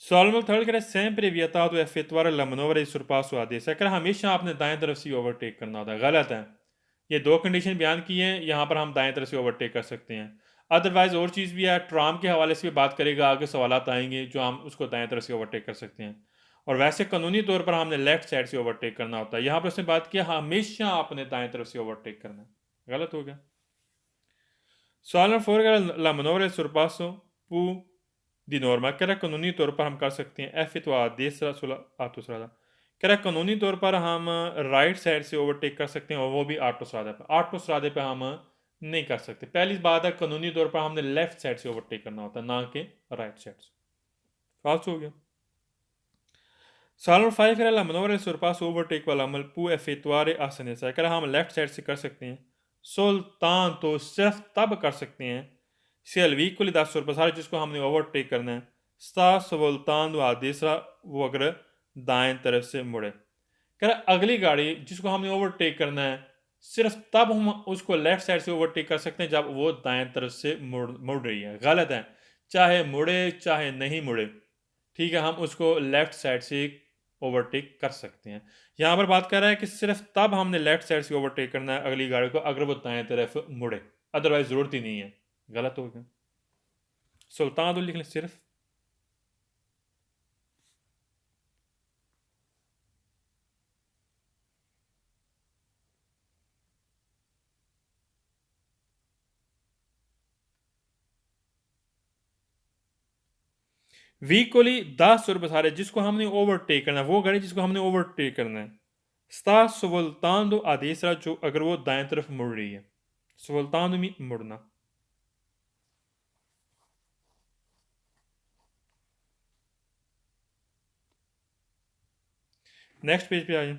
सॉल्व थर्ड कह रहे हैं sempre vietato effettuare la manovra di sorpasso a destra, कह हमेशा आपने दाएं तरफ से ओवरटेक करना होता है, गलत है। ये दो कंडीशन बयान की हैं, यहाँ पर हम दाएं तरफ से ओवरटेक कर सकते हैं। अदरवाइज और चीज़ भी है, ट्राम के हवाले से भी बात करेगा, आगे सवालात आएंगे जो हम उसको दाएं तरफ से ओवरटेक कर सकते हैं। और वैसे कानूनी तौर पर हमने लेफ्ट साइड से ओवरटेक करना होता है। यहाँ पर उसने बात किया हमेशा आपने दाएं तरफ से ओवरटेक करना है, गलत हो गया। सवाल नंबर 4 का ला मनोवर सुरपासो पू दी नॉर्मा कह रहा कानूनी तौर पर हम कर सकते हैं एफ तो देसरा सुला आटोसरादा कह रहा कानूनी तौर पर हम राइट साइड से ओवरटेक कर सकते हैं और वो भी आटोसरादे पे हम नहीं कर सकते। पहली बात है कानूनी तौर पर हमने लेफ्ट साइड से ओवरटेक करना होता है, ना कि राइट साइड से। फाल्स हो गया। सवाल नंबर 5 कह रहा मनोवर सुरपास ओवरटेक वाला अमल पू एफेतवारे आसने से कह रहा हम लेफ्ट साइड से कर सकते हैं। सुल्तान तो सिर्फ तब कर सकते हैं सेल्वी को लिदा सुरपसार जिसको हमने ओवरटेक करना है। स्ता सुल्तान व दूसरा वो अगर दाएं तरफ से मुड़े कह रहा अगली गाड़ी जिसको हमने ओवरटेक करना है सिर्फ तब हम उसको लेफ्ट साइड से ओवरटेक कर सकते हैं जब वो दाएं तरफ से मुड़ रही है, गलत है। चाहे मुड़े चाहे नहीं मुड़े, ठीक है, हम उसको लेफ्ट साइड से ओवरटेक कर सकते हैं। यहाँ पर बात कर रहा है कि सिर्फ तब हमने लेफ्ट साइड से ओवरटेक करना है अगली गाड़ी को अगर वो दाएं तरफ मुड़े, अदरवाइज जरूरत ही नहीं है, गलत हो गया। सुल्तान तो लिख लें सिर्फ। वीकोली 10 रुपये सारे जिसको हमने ओवरटेक करना है, वो गाड़ी जिसको हमने ओवरटेक करना है। स्ता सुल्तान दो आदेशरा जो अगर वो दाएं तरफ मुड़ रही है, सुल्तान में मुड़ना। नेक्स्ट पेज पे आ जाए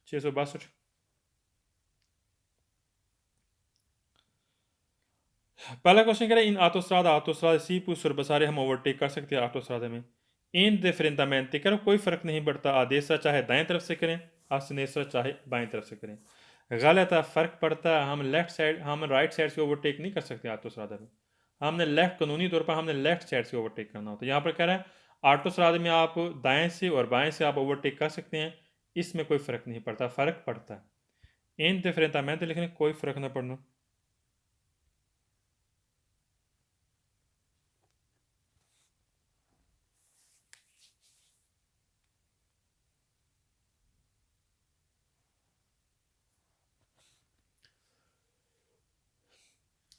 662। पहला क्वेश्चन कह रहा है इन आटोस्ट्रादा सी पू सुरबसारे हम ओवरटेक कर सकते हैं आटोस्ट्रादा में। इन डिफरेंटामेंट करो कोई फ़र्क नहीं पड़ता, आदेशा चाहे दाएं तरफ से करें आसनेसरा चाहे बाएं तरफ से करें, गलत है, फ़र्क पड़ता है। हम लेफ्ट साइड हम राइट साइड से ओवरटेक नहीं कर सकते आटोस्ट्रादा में, हमने लेफ्ट कानूनी तौर पर हमने लेफ्ट साइड से ओवरटेक करना होता है। यहाँ पर कह रहा है आटोस्ट्रादा में आप दाएं से और बाएं से आप ओवरटेक कर सकते हैं, इसमें कोई फ़र्क नहीं पड़ता, फ़र्क पड़ता है इन डिफरेंटामेंट लिखने कोई फ़र्क ना पड़ना।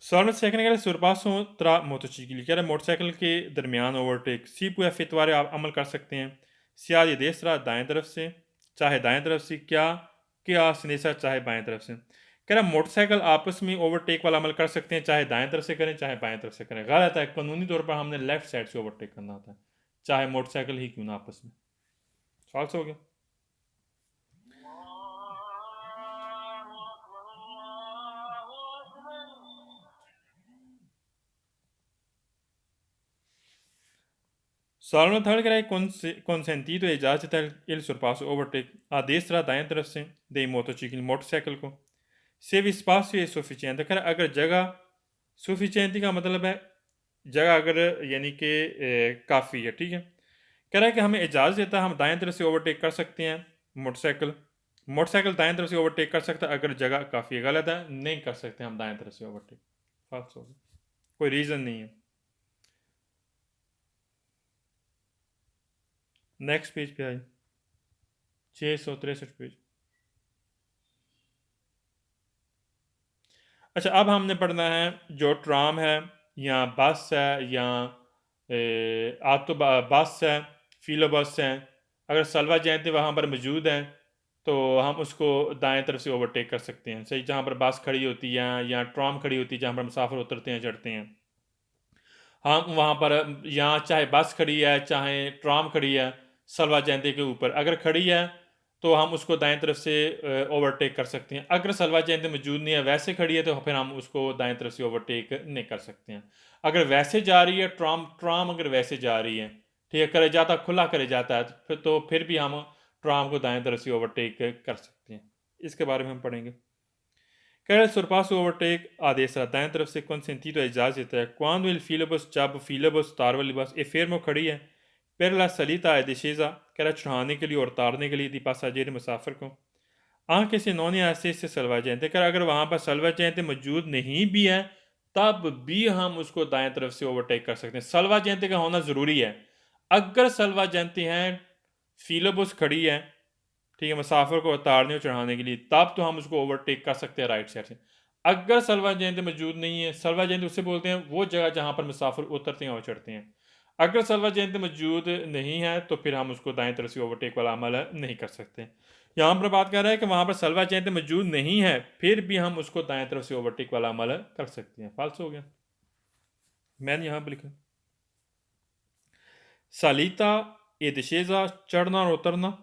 सवाल सेकंड कह रहे सुरपासों त्रा मोटरसाइकिल कह रहे मोटरसाइकिल के दरमियान ओवरटेक सी पूरा फितवारे आप अमल कर सकते हैं। सिया ये देसरा दाएं तरफ से चाहे दाएं तरफ से क्या सनेसा चाहे बाएं तरफ से, कह रहा मोटरसाइकिल आपस में ओवरटेक वाला अमल कर सकते हैं चाहे दाएं तरफ से करें चाहे बाएं तरफ से करें, गलत है। कानूनी तौर पर हमने लेफ्ट साइड से ओवरटेक करना होता है चाहे मोटरसाइकिल ही क्यों ना आपस में। सवाल हो गया। Solve third करा consentito e esercita il sorpasso overtake a destra दाएं तरफ से dei motocicli मोटरसाइकिल को se vi spazio è sufficiente कर अगर जगह sufficiente का मतलब है जगह अगर यानी कि काफ़ी है, ठीक है। कह रहा है कि हमें इजाज़त देता है हम दाएं तरफ से ओवरटेक कर सकते हैं मोटरसाइकिल दाएं तरफ से ओवरटेक कर सकता है अगर जगह काफ़ी है, गलत है, नहीं कर सकते हम दाएं तरफ से ओवरटेक, फाल्स होगा, कोई रीज़न नहीं है। नेक्स्ट पेज पे आए 663 पेज। अच्छा अब हमने पढ़ना है जो ट्राम है या बस है या बस है फीलो बस है, अगर सलवा जयंती वहाँ पर मौजूद है तो हम उसको दाएं तरफ से ओवरटेक कर सकते हैं, सही। जहाँ पर बस खड़ी होती है या ट्राम खड़ी होती है जहाँ पर मुसाफिर उतरते हैं चढ़ते हैं, हम वहाँ पर यहाँ चाहे बस खड़ी है चाहे ट्राम खड़ी है सलवा जयंती के ऊपर अगर खड़ी है तो हम उसको दाएं तरफ से ओवरटेक कर सकते हैं। अगर सलवा जयंती मौजूद नहीं है वैसे खड़ी है तो फिर हम उसको दाएं तरफ से ओवरटेक नहीं कर सकते हैं। अगर वैसे जा रही है ट्राम अगर वैसे जा रही है, ठीक है, करे जाता खुला करे जाता है तो फिर भी हम ट्राम को दाएं तरफ से ओवरटेक कर सकते हैं, इसके बारे में हम पढ़ेंगे। कह रहे sorpasso overtake आदेश दाएं तरफ से consentito इजाज़त देता है quando il filobus जब filobus तार वाली बस ए फेर में खड़ी है per la salita e discesa, कह रहा चढ़ाने के लिए और उतारने के लिए दी पासाजेर मुसाफिर को anche se non è assiste salvagente, कर अगर वहाँ पर salvagente मौजूद नहीं भी है तब भी हम उसको दाएं तरफ से ओवरटेक कर सकते हैं। salvagente का होना ज़रूरी है। अगर salvagente हैं, फिलोबस खड़ी है, ठीक है, मुसाफिर को उतारने और चढ़ाने के लिए, तब तो हम उसको ओवरटेक कर सकते हैं राइट साइड से। अगर salvagente मौजूद नहीं है, salvagente उसे बोलते हैं वो जगह जहाँ पर मुसाफिर उतरते हैं और चढ़ते हैं। अगर salvagente मौजूद नहीं है तो फिर हम उसको दाएं तरफ से ओवरटेक वाला अमल नहीं कर सकते। यहाँ पर बात कर रहा है कि वहाँ पर salvagente मौजूद नहीं है, फिर भी हम उसको दाएं तरफ से ओवरटेक वाला अमल कर सकते हैं। फाल्स हो गया। मैंने यहाँ पर लिखा salita e discesa, चढ़ना और उतरना।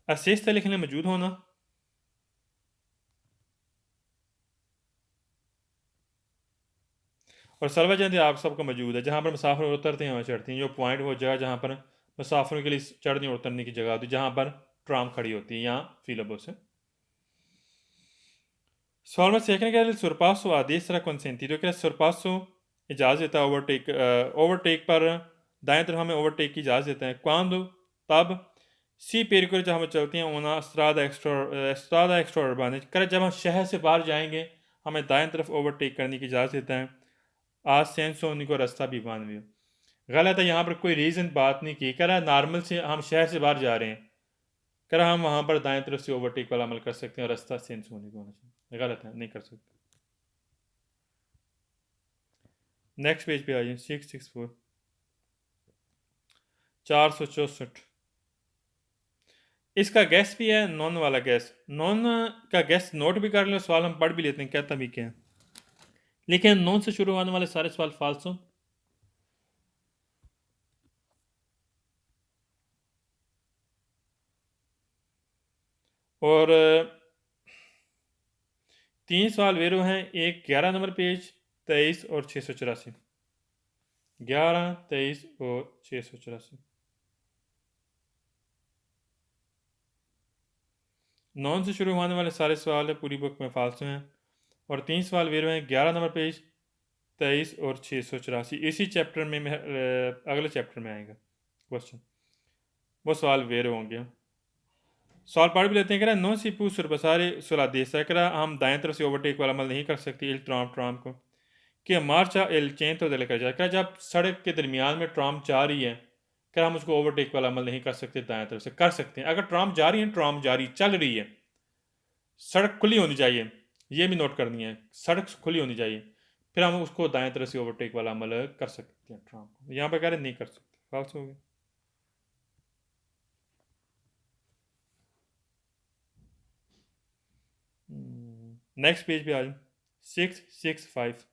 असिस्ट लिखने मौजूद होना। और salvagente आप सबको मौजूद है, जहाँ पर मुसाफिर उतरते हैं और चढ़ते हैं। जो पॉइंट वो जगह जहाँ पर मुसाफिरों के लिए चढ़ने और उतरने की जगह होती है, जहाँ पर ट्राम खड़ी होती है, यहाँ फिलोबस है। सवाल में सीखने के लिए सुरपासो आदेश तरह consentido कि सुरपासो इजाज़त देता है ओवरटेक पर दाएं तरफ हमें ओवरटेक की इजाज़त देता है। क्वांडो तब सी पेरिकुलर जब हम चलते हैं उना स्ट्रादा एक्स्ट्रा अर्बाने कर जब हम शहर से बाहर जाएंगे हमें दाएं तरफ ओवरटेक करने की इजाज़त देता है। आज सेंस होने को रास्ता भी बानवे गलत है, यहाँ पर कोई रीज़न बात नहीं की। कह रहा है नॉर्मल से हम शहर से बाहर जा रहे हैं, कह रहा हम वहाँ पर दाएं तरफ से ओवरटेक वाला अमल कर सकते हैं और रास्ता सेंस होने को होना चाहिए। गलत है, नहीं कर सकते। नेक्स्ट पेज पे आ जाइए 664 464। इसका गैस भी है नॉन वाला गैस। नॉन का गैस नोट भी कर लो, सवाल हम पढ़ भी लेते हैं कहता भी क्या है, लेकिन नॉन से शुरू होने वाले सारे सवाल फाल्स हो। और 3 सवाल वेरो हैं, एक 11 नंबर पेज 23 और 684। 11, 23 और 684। नॉन से शुरू होने वाले सारे सवाल पूरी बुक में फालतू हैं। और 3 सवाल वेरो हैं 11 नंबर पेज 23 और 684। इसी चैप्टर में अगले चैप्टर में आएगा क्वेश्चन, वो सवाल वेरो होंगे। सवाल पढ़ भी लेते हैं। कह रहा नो सी पूछ सुरबसारे सुला दे सकरा, हम दाएं तरफ से ओवरटेक वाला अमल नहीं कर सकते इल ट्राम ट्राम को कि मार्चा एल चेन तो दिल कर जाए। क्या जब सड़क के दरमियान में ट्राम जा रही है, क्या हम उसको ओवरटेक वाला अमल नहीं कर सकते दाएं तरफ से? कर सकते हैं। अगर ट्राम जा रही है, ट्राम जारी चल रही है, सड़क खुली होनी चाहिए, ये भी नोट करनी है, सड़क खुली होनी चाहिए, फिर हम उसको दाएं तरफ से ओवरटेक वाला अमल कर सकते हैं ट्राम को। यहाँ पर कह रहे नहीं कर सकते, फाल्स हो गया। नेक्स्ट पेज पे आ जाओ 665।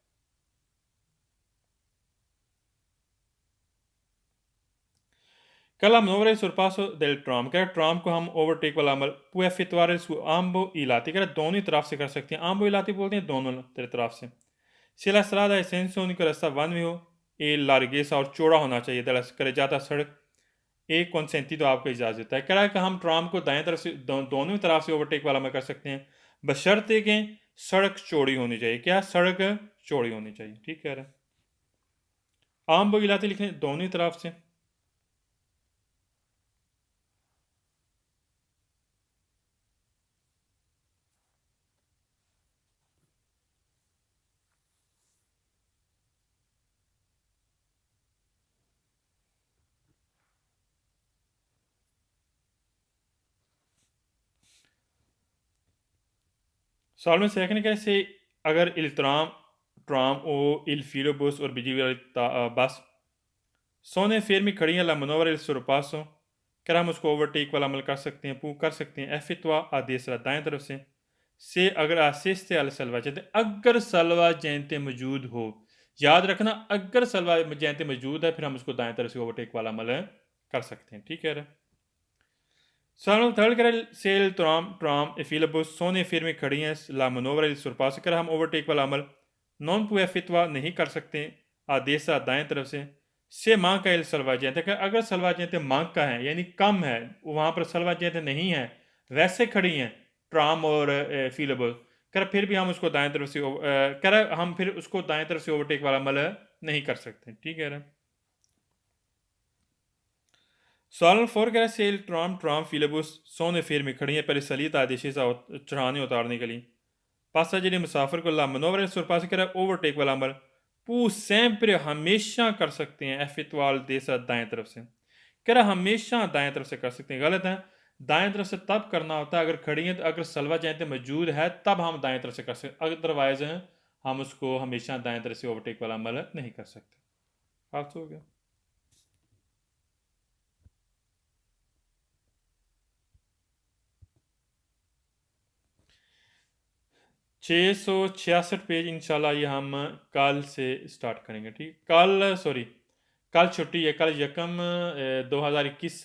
Cala manovra sul passo del tram, क्या ट्राम को हम ओवरटेक वाला अमल पुए फितवारे सु आम्बो इलाती, क्या दोनों ही तरफ से कर सकते हैं। आम्बो इलाती बोलते हैं दोनों तरफ से। सिला सलादा एसेंसो उनका रास्ता वन में हो ए लार्गेसा और चौड़ा होना चाहिए, दरअसल करे जाता सड़क एक कॉन्सेंटी तो आपको इजाज़त देता है। कह रहा है कि हम ट्राम को दाएं तरफ से दोनों ही तरफ से ओवरटेक वाला अमल कर सकते हैं, बशर्ते कि सड़क चौड़ी होनी चाहिए। क्या सड़क चौड़ी होनी चाहिए, ठीक कह रहे हैं। आम्बो इलाती लिखें दोनों ही तरफ से। सवाल में सेकंड कैसे अगर इल्त्राम ट्राम ओ इल फिलोबस और बिजली वाली बस सोने फेर में खड़ी है ला मनोवर इल सुरपासो, क्या हम उसको ओवरटेक वाला अमल कर सकते हैं, पू कर सकते हैं। एफितवा आदेश दाएं तरफ से अगर आशीष से अल सलवा जयते, अगर सलवा जयंते मौजूद हो, याद रखना अगर सलवा जयंते मौजूद है फिर हम उसको दाएं तरफ से ओवरटेक वाला अमल कर सकते हैं, ठीक है। सवाल थर्ड कर सेल ट्राम ट्राम एफिलबस सोने फिर में खड़ी हैं ला मनोवर इल सुरपासो, कर हम ओवरटेक वाला अमल नॉन पुए फितवा नहीं कर सकते आदेशा दाएं तरफ से माँ का इल सलवा जैत अगर सलवा जैत मांग का है यानी कम है वहाँ पर सलवा जैत नहीं है वैसे खड़ी हैं ट्राम और फीलेबल कर फिर भी हम उसको दाएं तरफ से कर हम फिर उसको दाएं तरफ से ओवरटेक वाला अमल नहीं कर सकते ठीक है सवाल 4 कह रहा है सेल ट्राम ट्राम फीलेबुस सोने फेर में खड़ी है पहले सलीत आदेशी चढ़ाने उतारने के लिए पासा जी मुसाफिर को ला मनोवर सुर पास कह रहा है ओवरटेक वाला अमल पू sempre हमेशा कर सकते हैं एफ इतवाल देसा दाएं तरफ से कह रहा हमेशा दाएं तरफ से कर सकते हैं गलत है दाएं तरफ से तब करना होता है अगर खड़ी है तो अगर सलवा जैते मौजूद है तब हम दाएं तरफ से कर सकते अदरवाइज हम उसको हमेशा दाएं तरफ से ओवरटेक वाला अमल नहीं कर सकते फालतू हो गया 666 पेज इंशाल्लाह ये हम कल से स्टार्ट करेंगे ठीक कल छुट्टी है कल यकम 2021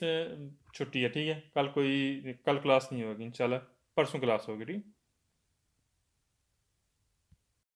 छुट्टी है ठीक है कल क्लास नहीं होगी इंशाल्लाह परसों क्लास होगी ठीक